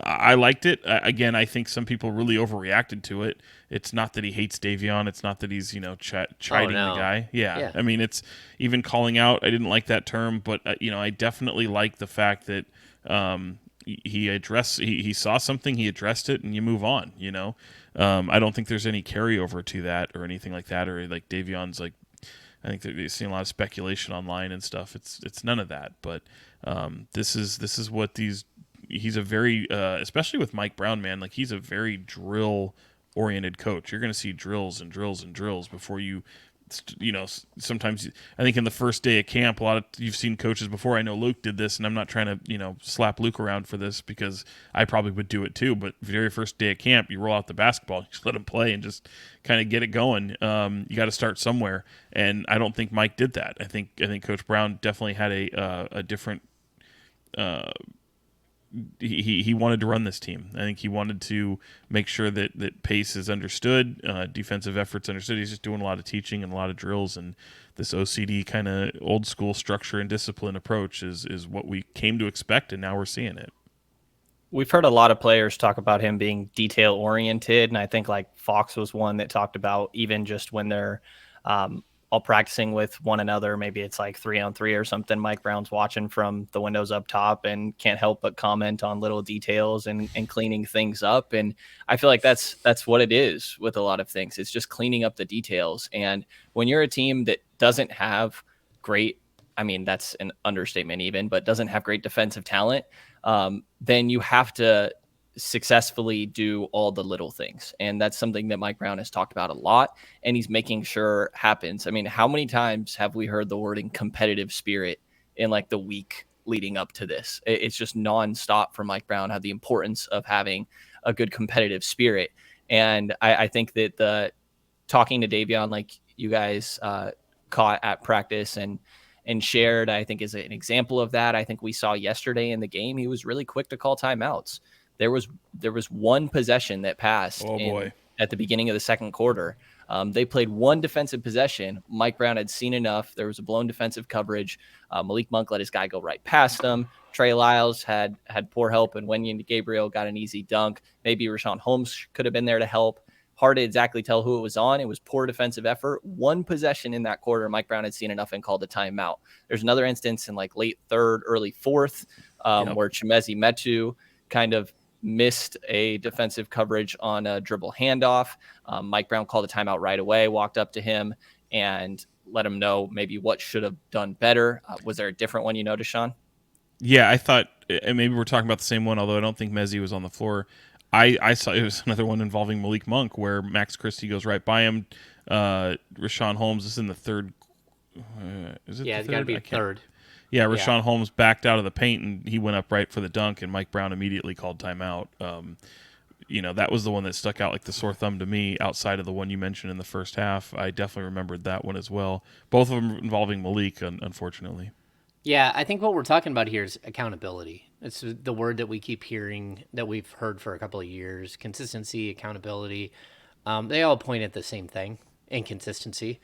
I liked it. Again, I think some people really overreacted to it. It's not that he hates Davion. It's not that he's, chiding the guy. Yeah. I mean, it's even calling out. I didn't like that term, but, I definitely like the fact that he saw something, he addressed it, and you move on, I don't think there's any carryover to that or anything like that, or like Davion's like, I think that they've seen a lot of speculation online and stuff. It's none of that, but this is what he's a very, especially with Mike Brown, man, like he's a very drill-oriented coach. You're going to see drills and drills and drills before sometimes I think in the first day of camp, you've seen coaches before. I know Luke did this, and I'm not trying to, slap Luke around for this, because I probably would do it too. But very first day of camp, you roll out the basketball, you just let him play and just kind of get it going. You got to start somewhere. And I don't think Mike did that. I think Coach Brown definitely had a different, he wanted to run this team. I think he wanted to make sure that pace is understood, defensive efforts understood. He's just doing a lot of teaching and a lot of drills, and this OCD kind of old school structure and discipline approach is what we came to expect, and now we're seeing it. We've heard a lot of players talk about him being detail oriented, and I think like Fox was one that talked about even just when they're all practicing with one another, maybe it's like 3-on-3 or something, Mike Brown's watching from the windows up top and can't help but comment on little details and cleaning things up. And I feel like that's what it is with a lot of things. It's just cleaning up the details. And when you're a team that doesn't have great, I mean, that's an understatement even, but doesn't have great defensive talent, then you have to successfully do all the little things. And that's something that Mike Brown has talked about a lot, and he's making sure happens. I mean, how many times have we heard the wording competitive spirit in like the week leading up to this? It's just nonstop for Mike Brown, how the importance of having a good competitive spirit. And I think that the talking to Davion, like you guys caught at practice and shared, I think is an example of that. I think we saw yesterday in the game, he was really quick to call timeouts. There was one possession that passed at the beginning of the second quarter. They played one defensive possession. Mike Brown had seen enough. There was a blown defensive coverage. Malik Monk let his guy go right past him. Trey Lyles had poor help, and Wenyen Gabriel got an easy dunk. Maybe Rashawn Holmes could have been there to help. Hard to exactly tell who it was on. It was poor defensive effort. One possession in that quarter, Mike Brown had seen enough and called a timeout. There's another instance in like late third, early fourth, where Chimezi Metu kind of missed a defensive coverage on a dribble handoff. Mike Brown called a timeout right away, walked up to him and let him know maybe what should have done better. Was there a different one you noticed, Sean? Yeah, I thought maybe we're talking about the same one, although I don't think Mezzi was on the floor. I saw it was another one involving Malik Monk where Max Christie goes right by him. Rashawn Holmes is in the third. Is it Yeah, the it's got to third? be third. Yeah, Rashawn Holmes backed out of the paint and he went up right for the dunk, and Mike Brown immediately called timeout. That was the one that stuck out like the sore thumb to me outside of the one you mentioned in the first half. I definitely remembered that one as well. Both of them involving Malik, unfortunately. Yeah, I think what we're talking about here is accountability. It's the word that we keep hearing, that we've heard for a couple of years. Consistency, accountability. They all point at the same thing: inconsistency,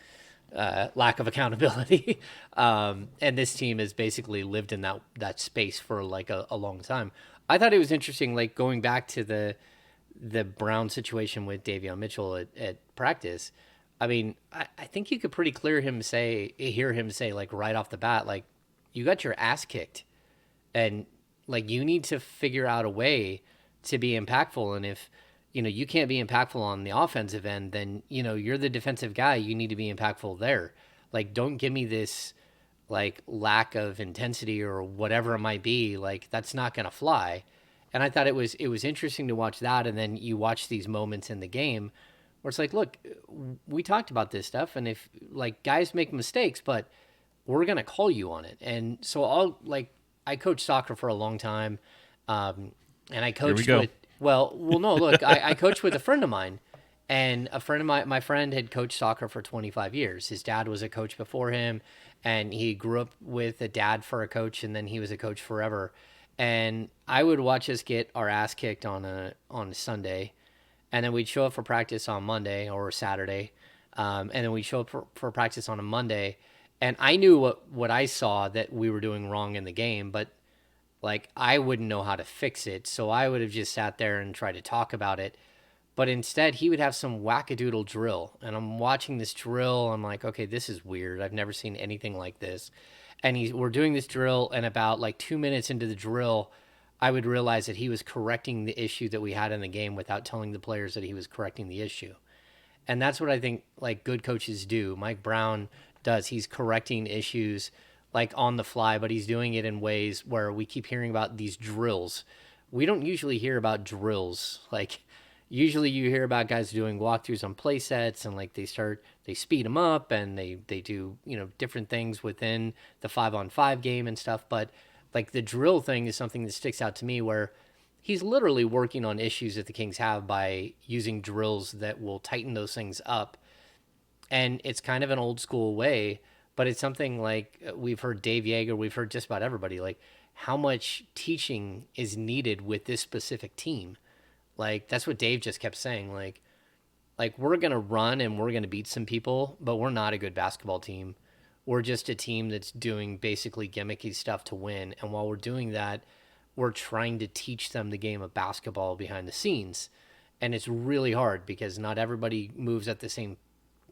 lack of accountability. And this team has basically lived in that space for like a long time. I thought it was interesting, like going back to the Brown situation with Davion Mitchell at practice. I mean, I think you could pretty hear him say like right off the bat, like, you got your ass kicked, and like you need to figure out a way to be impactful. And if you can't be impactful on the offensive end, then you're the defensive guy. You need to be impactful there. Like, don't give me this like lack of intensity or whatever it might be. Like, that's not gonna fly. And I thought it was interesting to watch that. And then you watch these moments in the game where it's like, look, we talked about this stuff, and if like guys make mistakes, but we're going to call you on it. And so I coached soccer for a long time. And I coached with, no, look, I coached with a friend of mine, and a friend of my friend had coached soccer for 25 years. His dad was a coach before him, and he grew up with a dad for a coach, and then he was a coach forever. And I would watch us get our ass kicked on a Sunday, and then we'd show up for practice on Monday or Saturday. And then we'd show up for practice on a Monday. And I knew what I saw that we were doing wrong in the game, but like I wouldn't know how to fix it. So I would have just sat there and tried to talk about it. But instead, he would have some wackadoodle drill. And I'm watching this drill. I'm like, okay, this is weird. I've never seen anything like this. And we're doing this drill, and about like 2 minutes into the drill, I would realize that he was correcting the issue that we had in the game without telling the players that he was correcting the issue. And that's what I think like good coaches do. Mike Brown does. He's correcting issues like on the fly, but he's doing it in ways where we keep hearing about these drills. We don't usually hear about drills. Like usually you hear about guys doing walkthroughs on play sets, and like they speed them up, and they do, different things within the 5-on-5 game and stuff. But like the drill thing is something that sticks out to me, where he's literally working on issues that the Kings have by using drills that will tighten those things up. And it's kind of an old school way, but it's something like we've heard Dave Yeager, we've heard just about everybody, like how much teaching is needed with this specific team. Like that's what Dave just kept saying. Like we're going to run and we're going to beat some people, but we're not a good basketball team. We're just a team that's doing basically gimmicky stuff to win. And while we're doing that, we're trying to teach them the game of basketball behind the scenes. And it's really hard because not everybody moves at the same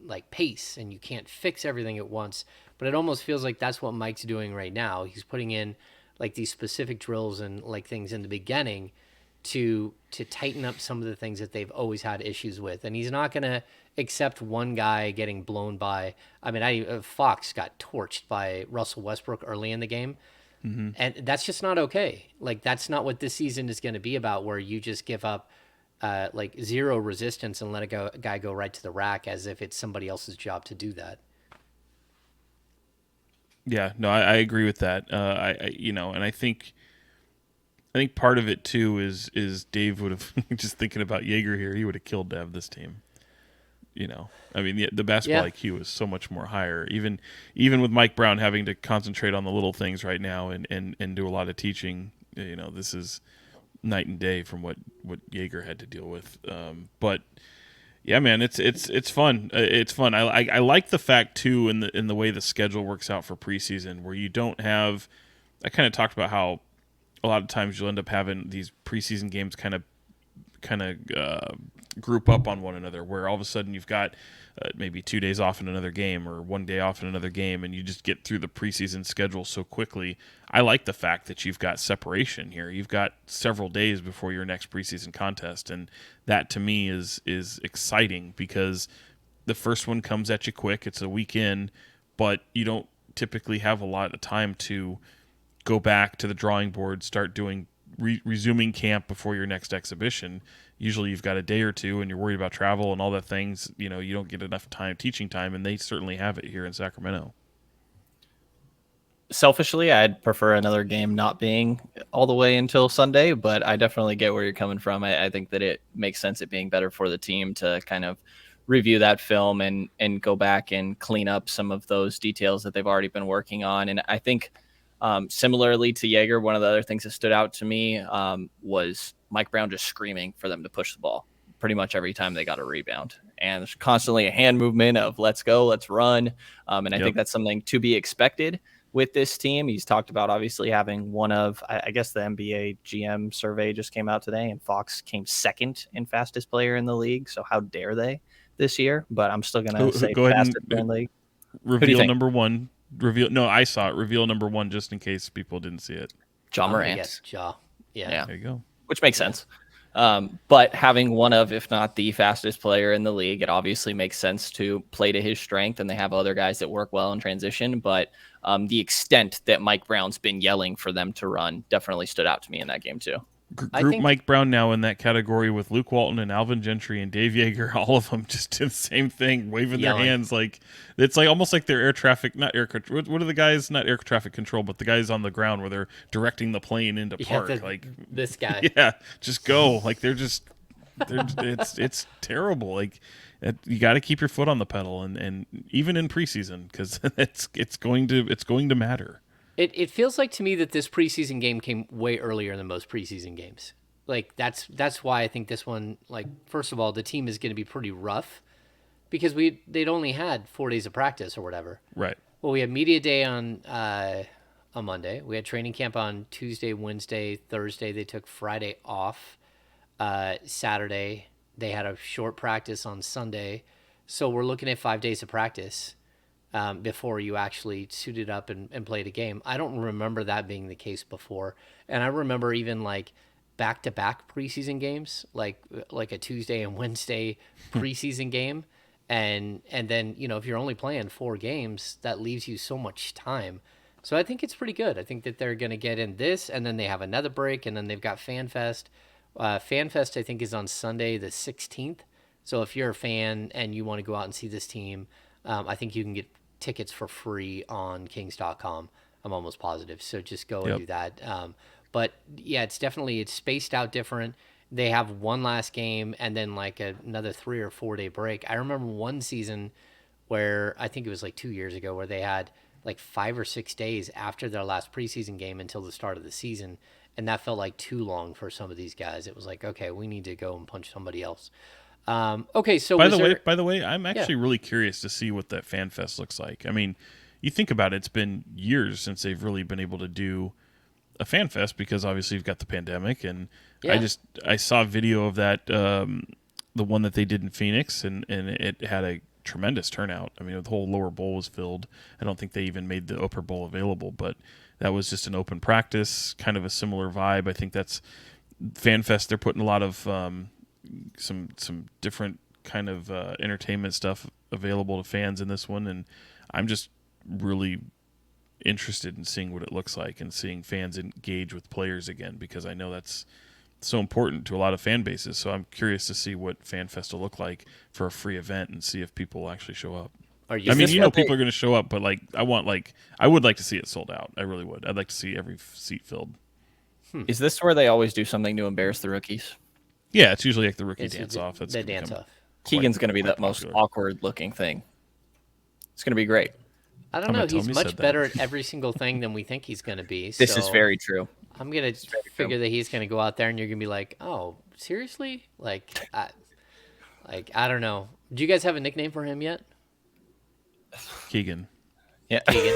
like pace, and you can't fix everything at once. But it almost feels like that's what Mike's doing right now. He's putting in like these specific drills and like things in the beginning to tighten up some of the things that they've always had issues with. And he's not going to accept one guy getting blown by. I mean, Fox got torched by Russell Westbrook early in the game. And that's just not okay. Like, that's not what this season is going to be about, where you just give up like zero resistance and let a guy go right to the rack as if it's somebody else's job to do that. Yeah, no, I agree with that. And I think part of it too is Dave would have just thinking about Jaeger here. He would have killed to have this team. I mean, the basketball Yeah. IQ is so much more higher. Even with Mike Brown having to concentrate on the little things right now and do a lot of teaching, this is night and day from what Jaeger had to deal with. But yeah, man, it's fun. It's fun. I like the fact too in the way the schedule works out for preseason, where you don't have. I kind of talked about how a lot of times you'll end up having these preseason games kind of group up on one another, where all of a sudden you've got maybe 2 days off in another game or 1 day off in another game, and you just get through the preseason schedule so quickly. I like the fact that you've got separation here. You've got several days before your next preseason contest, and that to me is exciting, because the first one comes at you quick. It's a weekend, but you don't typically have a lot of time to go back to the drawing board, start doing resuming camp before your next exhibition. Usually you've got a day or two and you're worried about travel and all the things. You don't get enough teaching time, and they certainly have it here in Sacramento. Selfishly, I'd prefer another game not being all the way until Sunday, but I definitely get where you're coming from. I think that it makes sense, it being better for the team to kind of review that film and go back and clean up some of those details that they've already been working on. And I think similarly to Jaeger, one of the other things that stood out to me was Mike Brown just screaming for them to push the ball pretty much every time they got a rebound. And there's constantly a hand movement of let's go, let's run. And I think that's something to be expected with this team. He's talked about obviously having one of, I guess the NBA GM survey just came out today, and Fox came second in fastest player in the league. So how dare they this year? But I'm still going to say go ahead fastest and player in the league. reveal number one. No, I saw it. Reveal number one, just in case people didn't see it. Ja I'm gonna Morant. guess Ja. Yeah. There you go. Which makes sense. But having one of, if not the fastest player in the league, it obviously makes sense to play to his strength, and they have other guys that work well in transition. But the extent that Mike Brown's been yelling for them to run definitely stood out to me in that game too. Group Mike Brown now in that category with Luke Walton and Alvin Gentry and Dave Yeager. All of them just do the same thing, waving their hands like it's like almost like they're air traffic, not air. What are the guys? Not air traffic control, but the guys on the ground where they're directing the plane into park. Like this guy. Yeah, just go. Like it's terrible. Like you got to keep your foot on the pedal, and even in preseason, because it's going to matter. It feels like to me that this preseason game came way earlier than most preseason games. Like that's why I think this one, like, first of all, the team is going to be pretty rough because they'd only had 4 days of practice or whatever. Right. Well, we had media day on Monday. We had training camp on Tuesday, Wednesday, Thursday. They took Friday off. Saturday they had a short practice on Sunday. So we're looking at 5 days of practice before you actually suited up and played a game. I don't remember that being the case before. And I remember even like back-to-back preseason games, like a Tuesday and Wednesday preseason game. And then, if you're only playing 4 games, that leaves you so much time. So I think it's pretty good. I think that they're going to get in this, and then they have another break, and then they've got FanFest. FanFest, I think, is on Sunday the 16th. So if you're a fan and you want to go out and see this team, I think you can get tickets for free on kings.com. I'm almost positive. So just go and do that. But yeah, it's spaced out different. They have one last game and then like another 3 or 4 day break. I remember one season where I think it was like 2 years ago where they had like 5 or 6 days after their last preseason game until the start of the season. And that felt like too long for some of these guys. It was like, okay, we need to go and punch somebody else. Okay, so by the way, I'm actually really curious to see what that Fan Fest looks like. I mean, you think about it, it's been years since they've really been able to do a Fan Fest because obviously you've got the pandemic, and I saw a video of that, the one that they did in Phoenix, and it had a tremendous turnout. I mean, the whole lower bowl was filled. I don't think they even made the upper bowl available, but that was just an open practice, kind of a similar vibe. I think that's Fan Fest. They're putting a lot of some different kind of entertainment stuff available to fans in this one, and I'm just really interested in seeing what it looks like and seeing fans engage with players again, because I know that's so important to a lot of fan bases. So I'm curious to see what FanFest will look like for a free event and see if people will actually show up. Are I mean, you people are going to show up, but like I would like to see it sold out. I really would. I'd like to see every seat filled. Is this where they always do something to embarrass the rookies? Yeah, it's usually like the rookie It's dance off. That's the gonna dance become off. Keegan's going to be quite the most popular. awkward looking thing. It's going to be great. I don't know. Tommy He's said much that. better at every single thing than we think he's going to be. This is so very true. I'm gonna figure that he's gonna go out there, and you're gonna be like, "Oh, seriously?" I don't know. Do you guys have a nickname for him yet? Keegan. Yeah, Keegan.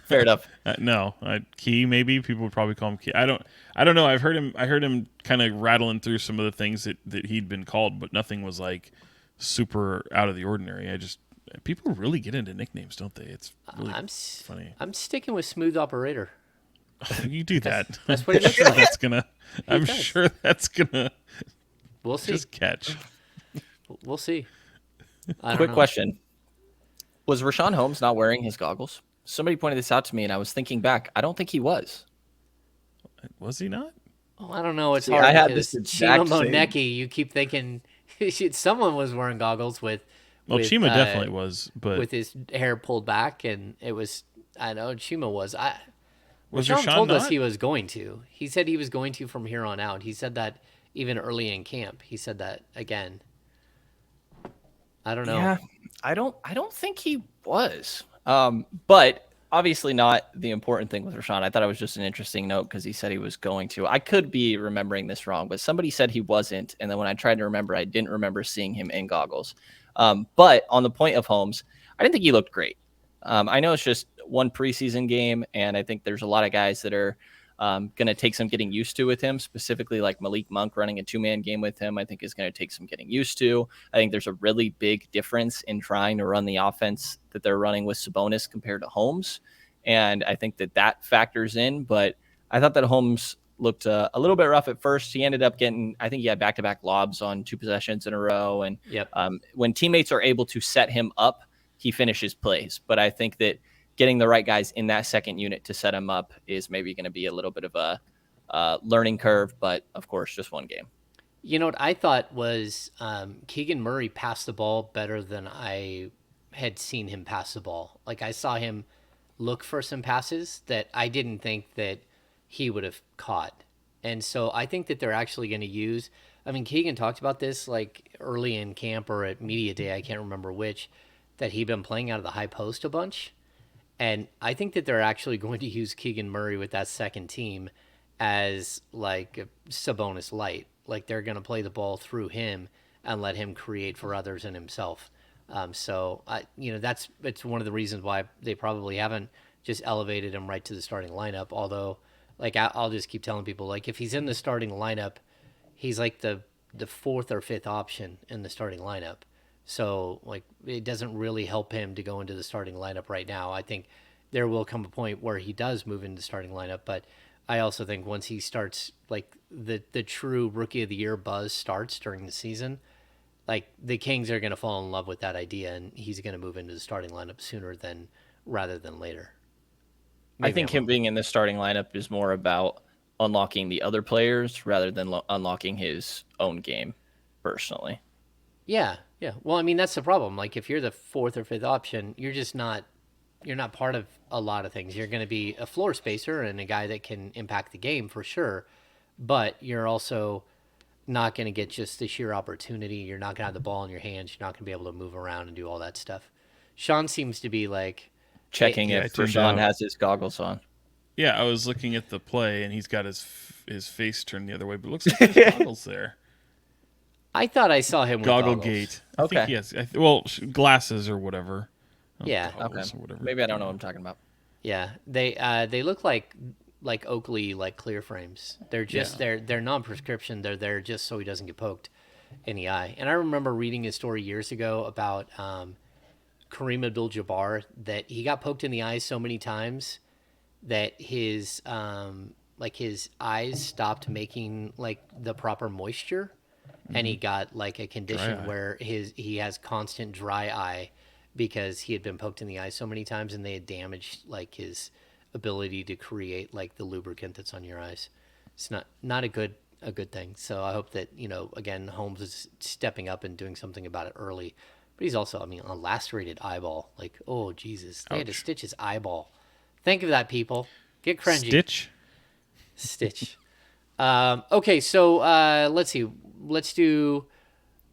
fair enough. No, Key maybe people would probably call him Key. I don't know. I heard him kind of rattling through some of the things that he'd been called, but nothing was like super out of the ordinary. People really get into nicknames, don't they? It's really funny. I'm sticking with Smooth Operator. You do that. That's what he looks sure like. that's gonna. I'm does. sure that's gonna We'll see. just catch. We'll see. I don't Quick know. question. Was Rashawn Holmes not wearing his goggles? Somebody pointed this out to me, and I was thinking back. I don't think he was. Was he not? Oh, I don't know. It's See, hard I had because this Chima exact same- Monecki, you keep thinking someone was wearing goggles with. Well, with, Chima definitely was, but with his hair pulled back, and it was. I know Chima was. was Rashawn told us not? he was going to. He said he was going to from here on out. He said that even early in camp. He said that again. I don't know. Yeah, I don't think he was. But obviously not the important thing with Rashawn. I thought it was just an interesting note because he said he was going to. I could be remembering this wrong, but somebody said he wasn't, and then when I tried to remember, I didn't remember seeing him in goggles. But on the point of Holmes, I didn't think he looked great. I know it's just one preseason game, and I think there's a lot of guys that are going to take some getting used to with him, specifically like Malik Monk running a 2-man game with him. I think is going to take some getting used to. I think there's a really big difference in trying to run the offense that they're running with Sabonis compared to Holmes. And I think that factors in. But I thought that Holmes looked a little bit rough at first. He ended up getting, I think he had back-to-back lobs on 2 possessions in a row. And Yep. When teammates are able to set him up, he finishes plays. But I think that getting the right guys in that second unit to set him up is maybe going to be a little bit of a learning curve. But, of course, just one game. You know what I thought was Keegan Murray passed the ball better than I had seen him pass the ball. Like I saw him look for some passes that I didn't think that he would have caught. And so I think that they're actually going to use, I mean, Keegan talked about this like early in camp or at media day, I can't remember which, that he'd been playing out of the high post a bunch. And I think that they're actually going to use Keegan Murray with that second team as like a Sabonis light. Like they're going to play the ball through him and let him create for others and himself. So it's one of the reasons why they probably haven't just elevated him right to the starting lineup. Although, like I'll just keep telling people, like if he's in the starting lineup, he's like the 4th or 5th option in the starting lineup. So like it doesn't really help him to go into the starting lineup right now. I think there will come a point where he does move into the starting lineup, but I also think once he starts, like the true rookie of the year buzz starts during the season, like the Kings are going to fall in love with that idea, and he's going to move into the starting lineup sooner rather than later. I think him being in the starting lineup is more about unlocking the other players rather than unlocking his own game, personally. Yeah. Well, I mean that's the problem. Like if you're the 4th or 5th option, you're not part of a lot of things. You're going to be a floor spacer and a guy that can impact the game for sure, but you're also not going to get just the sheer opportunity. You're not going to have the ball in your hands. You're not going to be able to move around and do all that stuff. Sean seems to be like checking if Rashawn has his goggles on. Yeah, I was looking at the play, and he's got his face turned the other way, but it looks like there's goggles there. I thought I saw him with Goggle goggles. gate. Okay. I think he has, glasses or whatever. Yeah. Goggles or whatever. Maybe I don't know what I'm talking about. Yeah. They look like Oakley like clear frames. They're just they're non-prescription. They're there just so he doesn't get poked in the eye. And I remember reading a story years ago about Kareem Abdul-Jabbar that he got poked in the eye so many times that his eyes stopped making like the proper moisture, and he got like a condition where he has constant dry eye because he had been poked in the eye so many times, and they had damaged like his ability to create like the lubricant that's on your eyes. It's not a good thing. So I hope that, again, Holmes is stepping up and doing something about it early. But he's also, I mean, a lacerated eyeball. Like, oh Jesus, they had to Ouch. stitch his eyeball. Think of that, people. Get cringy. Stitch. Okay, so let's see. Let's do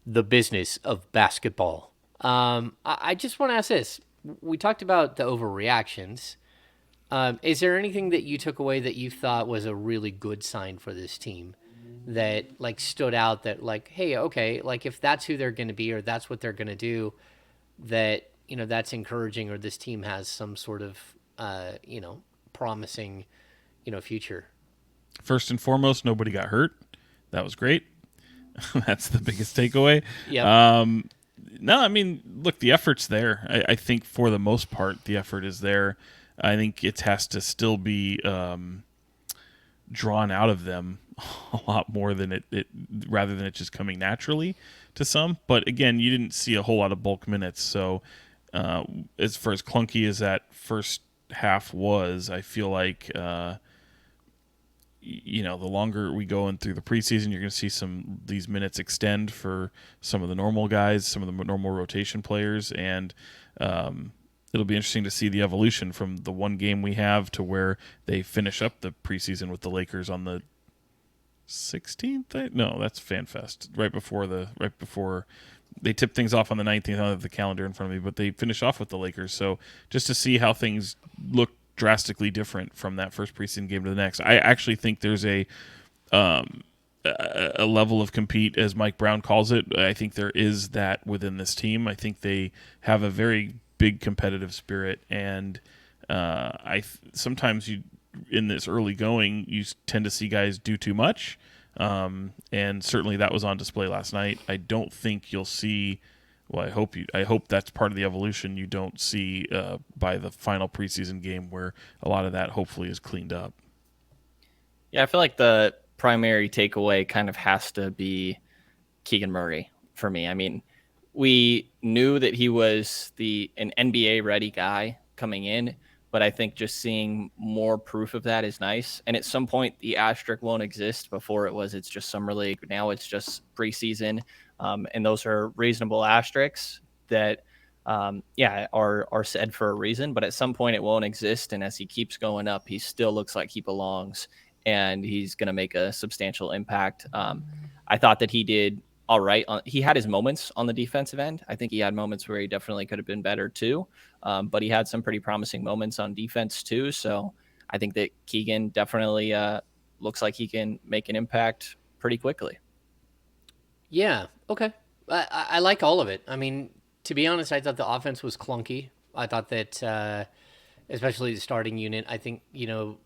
the business of basketball. I just want to ask this. We talked about the overreactions. Is there anything that you took away that you thought was a really good sign for this team that like stood out that like, hey, okay, like if that's who they're going to be or that's what they're going to do, that, that's encouraging or this team has some sort of, promising, future? First and foremost, nobody got hurt. That was great. That's the biggest takeaway. Yeah. No, I mean, look, the effort's there. I think for the most part, the effort is there. I think it has to still be drawn out of them a lot more than it rather than it just coming naturally to some. But again, you didn't see a whole lot of bulk minutes. So as far as clunky as that first half was, I feel like the longer we go in through the preseason, you're going to see these minutes extend for some of the normal guys, some of the normal rotation players, and it'll be interesting to see the evolution from the one game we have to where they finish up the preseason with the Lakers on the 16th. No, that's FanFest. Right before they tip things off on the 19th. I don't have the calendar in front of me, but they finish off with the Lakers. So just to see how things look drastically different from that first preseason game to the next. I actually think there's a level of compete, as Mike Brown calls it. I think there is that within this team. I think they have a very big competitive spirit, and sometimes in this early going, you tend to see guys do too much, and certainly that was on display last night. I don't think you'll see. Well, I hope that's part of the evolution you don't see by the final preseason game, where a lot of that hopefully is cleaned up. Yeah, I feel like the primary takeaway kind of has to be Keegan Murray for me. I mean, we knew that he was an NBA ready guy coming in, but I think just seeing more proof of that is nice. And at some point, the asterisk won't exist. Before it's just summer league. Now it's just preseason. And those are reasonable asterisks that, are said for a reason. But at some point, it won't exist. And as he keeps going up, he still looks like he belongs, and he's going to make a substantial impact. I thought that he did all right. He had his moments on the defensive end. I think he had moments where he definitely could have been better too. But he had some pretty promising moments on defense too. So I think that Keegan definitely looks like he can make an impact pretty quickly. Yeah. Okay. I like all of it. I mean, to be honest, I thought the offense was clunky. I thought that, especially the starting unit, I think,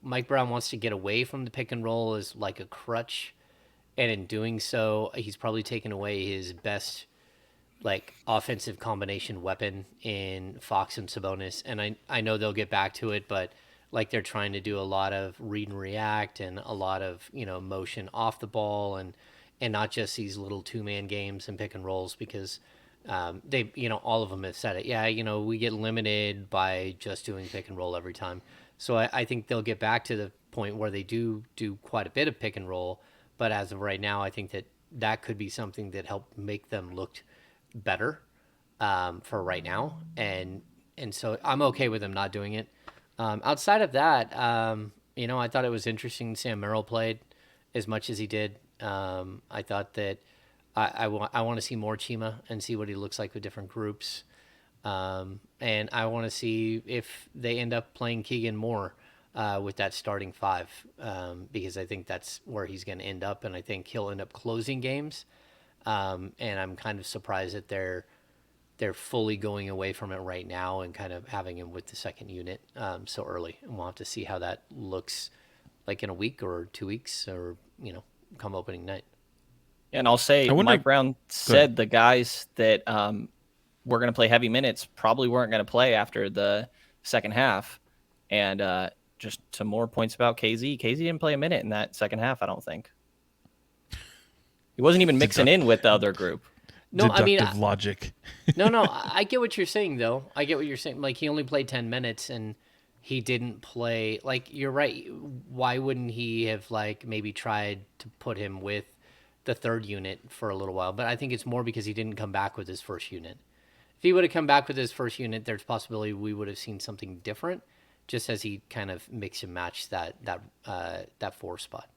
Mike Brown wants to get away from the pick and roll as like a crutch. And in doing so, he's probably taken away his best like offensive combination weapon in Fox and Sabonis. And I know they'll get back to it, but like they're trying to do a lot of read and react and a lot of, motion off the ball and not just these little 2-man games and pick and rolls because they, all of them have said it. Yeah, we get limited by just doing pick and roll every time. So I think they'll get back to the point where they do quite a bit of pick and roll. But as of right now, I think that could be something that helped make them look better for right now. And so I'm okay with them not doing it. Outside of that, I thought it was interesting Sam Merrill played as much as he did. I thought that I want to see more Chima and see what he looks like with different groups. And I want to see if they end up playing Keegan more with that starting five, because I think that's where he's going to end up, and I think he'll end up closing games. And I'm kind of surprised that they're fully going away from it right now and kind of having him with the second unit so early. And we'll have to see how that looks like in a week or 2 weeks or, come opening night. And I'll say Mike Brown said the guys that were going to play heavy minutes probably weren't going to play after the second half. And just to more points about KZ didn't play a minute in that second half, I don't think. He wasn't even mixing in with the other group. No, I mean, deductive logic. no. I get what you're saying, though. I get what you're saying. Like, he only played 10 minutes, and he didn't play. Like, you're right. Why wouldn't he have, like, maybe tried to put him with the third unit for a little while? But I think it's more because he didn't come back with his first unit. If he would have come back with his first unit, there's possibility we would have seen something different, just as he kind of mix and match that 4 spot.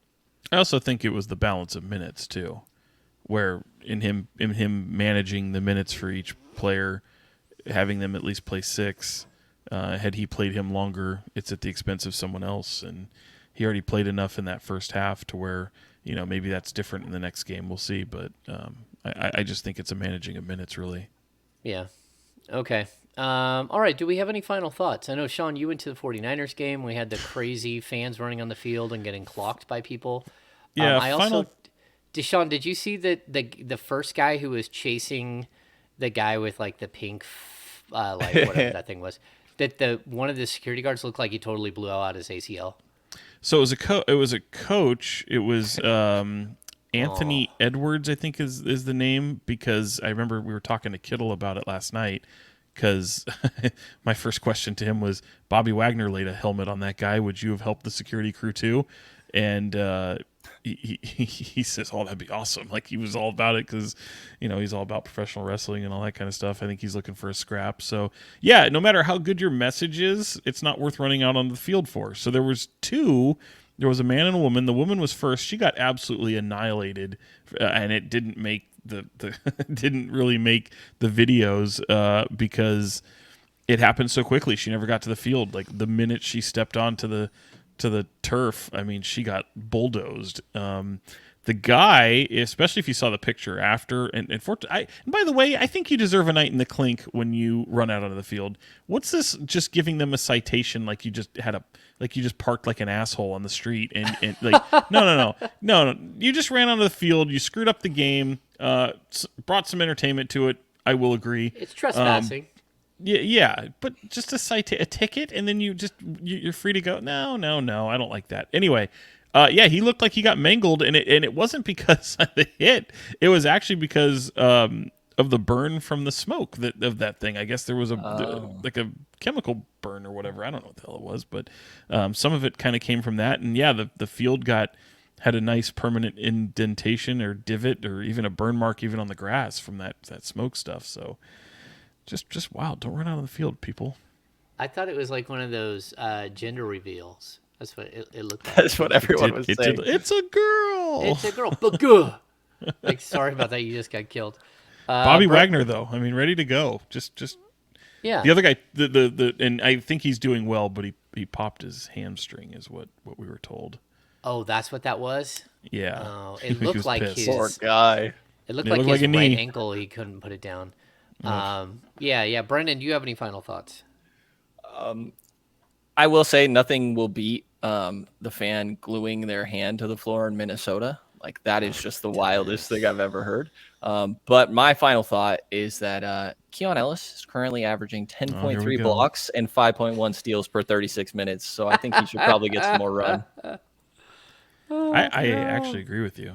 I also think it was the balance of minutes too, where in him managing the minutes for each player, having them at least play 6. Had he played him longer, it's at the expense of someone else, and he already played enough in that first half to where maybe that's different in the next game. We'll see, but I just think it's a managing of minutes really. Yeah. Okay. All right. Do we have any final thoughts? I know, Sean, you went to the 49ers game. We had the crazy fans running on the field and getting clocked by people. Yeah. I also, Sean, did you see the first guy who was chasing the guy with like the pink, like whatever that thing was? That one of the security guards looked like he totally blew out his ACL. So it was a coach. It was Anthony Edwards, I think is the name, because I remember we were talking to Kittle about it last night, because my first question to him was, Bobby Wagner laid a helmet on that guy. Would you have helped the security crew too? And he says, oh, that'd be awesome. Like, he was all about it because, he's all about professional wrestling and all that kind of stuff. I think he's looking for a scrap. So, yeah, no matter how good your message is, it's not worth running out on the field for. So there was 2. There was a man and a woman. The woman was first. She got absolutely annihilated, and it didn't make didn't really make the videos because it happened so quickly. She never got to the field. Like, the minute she stepped onto the turf, I mean, she got bulldozed. The guy, especially if you saw the picture after, and by the way, I think you deserve a night in the clink when you run out onto the field. What's this? Just giving them a citation like you just parked like an asshole on the street and like no. You just ran onto the field. You screwed up the game. Brought some entertainment to it. I will agree. It's trespassing. Yeah, but just a ticket, and then you're free to go. No, I don't like that. Anyway, he looked like he got mangled, and it wasn't because of the hit. It was actually because of the burn from the smoke of that thing. I guess there was like a chemical burn or whatever. I don't know what the hell it was, but some of it kind of came from that. And yeah, the field had a nice permanent indentation or divot or even a burn mark even on the grass from that smoke stuff. So. Just wow! Don't run out on the field, people. I thought it was like one of those gender reveals. That's what it looked like. That's what everyone was saying. It's a girl. It's a girl. But good. Like, sorry about that. You just got killed. Bobby Wagner, though, I mean, ready to go. Just yeah. The other guy, and I think he's doing well, but he popped his hamstring, is what we were told. Oh, that's what that was. Yeah. Oh, it looked like pissed. his Poor guy. It looked like his like a right knee. ankle. He couldn't put it down. Yeah. Brenden, do you have any final thoughts? I will say nothing will beat the fan gluing their hand to the floor in Minnesota. Like, that is just the wildest thing I've ever heard. But my final thought is that Keon Ellis is currently averaging 10.3 blocks and 5.1 steals per 36 minutes. So I think he should probably get some more run. I actually agree with you.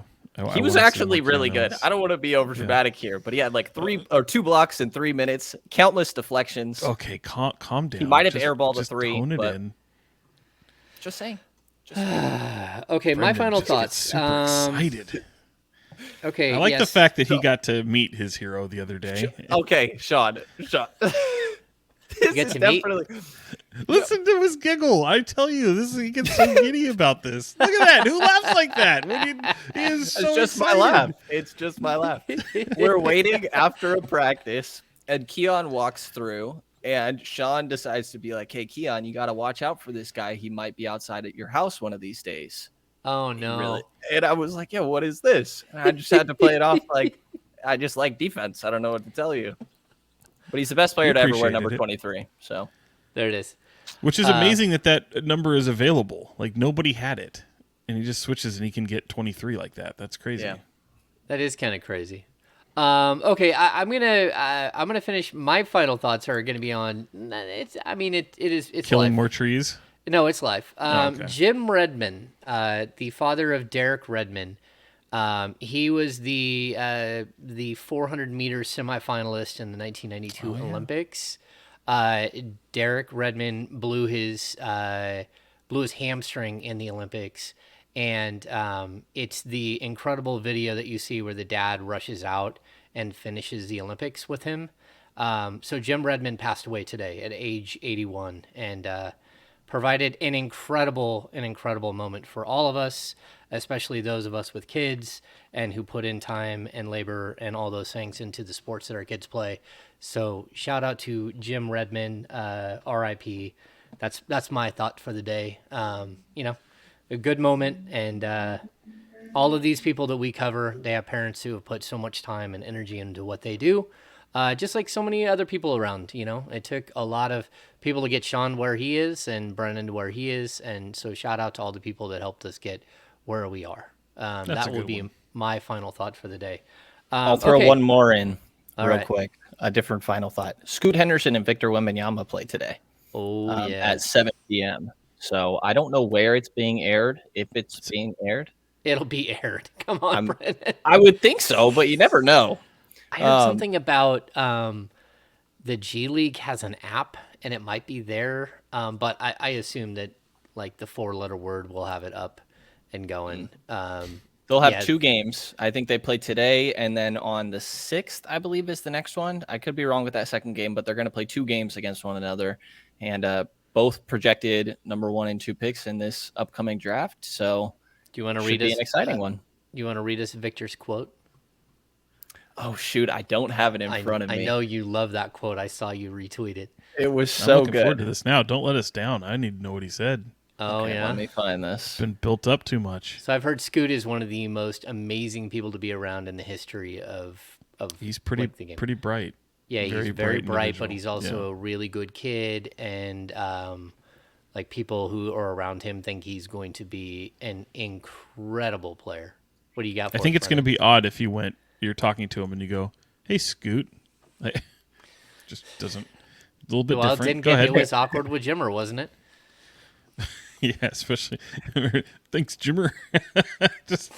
He was actually really good. I don't want to be over dramatic here, but he had like 2 blocks in 3 minutes, countless deflections. Okay, calm down. He might have airballed a 3. Tone it in. Just saying. Okay, my final thoughts. Super excited. Okay, I like the fact that he got to meet his hero the other day. Okay, Sean. You get to meet. Listen to his giggle. I tell you, he gets so giddy about this. Look at that. Who laughs like that? He is so It's just excited. my laugh. It's just my laugh. We're waiting after a practice, and Keon walks through, and Sean decides to be like, hey, Keon, you got to watch out for this guy. He might be outside at your house one of these days. Oh, no. And I was like, yeah, what is this? And I just had to play it off like I just like defense. I don't know what to tell you. But he's the best player to ever wear number 23. So there it is. Which is amazing that number is available. Like, nobody had it. And he just switches and he can get 23 like that. That's crazy. Yeah. That is kind of crazy. Okay, I'm gonna finish. My final thoughts are gonna be on. It's Killing life. more trees. No, it's life. Okay. Jim Redman, the father of Derek Redman, He was the 400 meter semifinalist in the 1992 Olympics. Derek Redmond blew his hamstring in the Olympics, and it's the incredible video that you see where the dad rushes out and finishes the Olympics with him. So Jim Redmond passed away today at age 81, and provided an incredible moment for all of us, especially those of us with kids and who put in time and labor and all those things into the sports that our kids play. So shout out to Jim Redmond, RIP. That's my thought for the day. A good moment, and all of these people that we cover, they have parents who have put so much time and energy into what they do. Just like so many other people around, it took a lot of people to get Sean where he is and Brenden to where he is. And so shout out to all the people that helped us get where we are. That will be my final thought for the day. I'll throw one more in real right. quick. A different final thought. Scoot Henderson and Victor Wembanyama play today. At 7 p.m. So I don't know where it's being aired, if it's being aired. It'll be aired. Come on, Brenden. I would think so, but you never know. I heard something about the G League has an app, and it might be there. But I assume that like the 4-letter word will have it up and going. They'll have 2 games. I think they play today, and then on the 6th, I believe, is the next one. I could be wrong with that second game, but they're going to play 2 games against one another, and both projected number 1 and 2 picks in this upcoming draft. So, do you want to read us an exciting one? You want to read us Victor's quote? Oh shoot, I don't have it in front of me. I know you love that quote. I saw you retweet it. It was so I'm looking good. forward to this now. Don't let us down. I need to know what he said. Oh, okay, yeah? Let me find this. It's been built up too much. So I've heard Scoot is one of the most amazing people to be around in the history of He's pretty bright. Yeah, he's very bright, but he's individual. also a really good kid, and like people who are around him think he's going to be an incredible player. What do you got for I think us, it's going to be odd if you're talking to him and you go, "Hey, Scoot." Just doesn't. A little bit different. Go ahead. It was awkward with Jimmer, wasn't it? Yeah, especially thanks, Jimmer. Just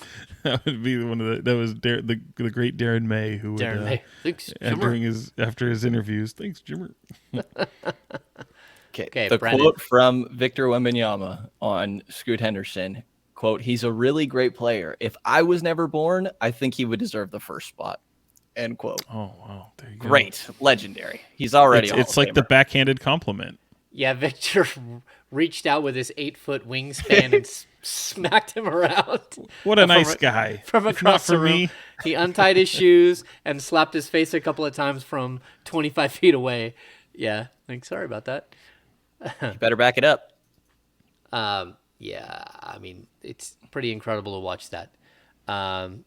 that would be one of that was the great Darren May who would May. Thanks, Jimmer. after his interviews. Thanks, Jimmer. Okay, the Brenden. quote from Victor Wembanyama on Scoot Henderson, quote, "He's a really great player. If I was never born, I think he would deserve the first spot." End quote. Oh wow, there you go. Great, legendary. He's already. It's like the backhanded compliment. Yeah, Victor reached out with his 8-foot wingspan and smacked him around. What a nice guy. From across the room. Me. He untied his shoes and slapped his face a couple of times from 25 feet away. Yeah, like, sorry about that. You better back it up. Yeah, I mean, it's pretty incredible to watch that.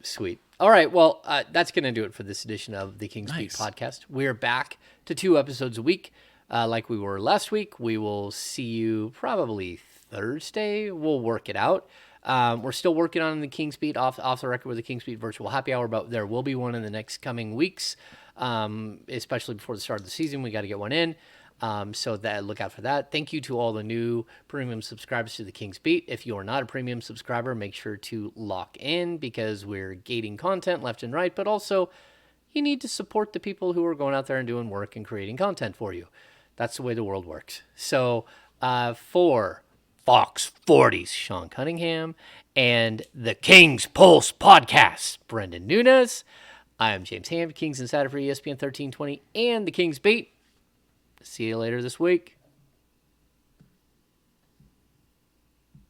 Sweet. All right, well, that's going to do it for this edition of the Kings Beat podcast. We're back to 2 episodes a week. Like we were last week. We will see you probably Thursday. We'll work it out. We're still working on the Kings Beat off the record with the Kings Beat virtual happy hour, but there will be one in the next coming weeks, especially before the start of the season. We got to get one in. So that look out for that. Thank you to all the new premium subscribers to the Kings Beat. If you are not a premium subscriber, make sure to lock in because we're gating content left and right, but also you need to support the people who are going out there and doing work and creating content for you. That's the way the world works. So for Fox 40's Sean Cunningham and the Kings Pulse podcast, Brenden Nunes, I am James Ham, Kings Insider for ESPN 1320 and the Kings Beat. See you later this week.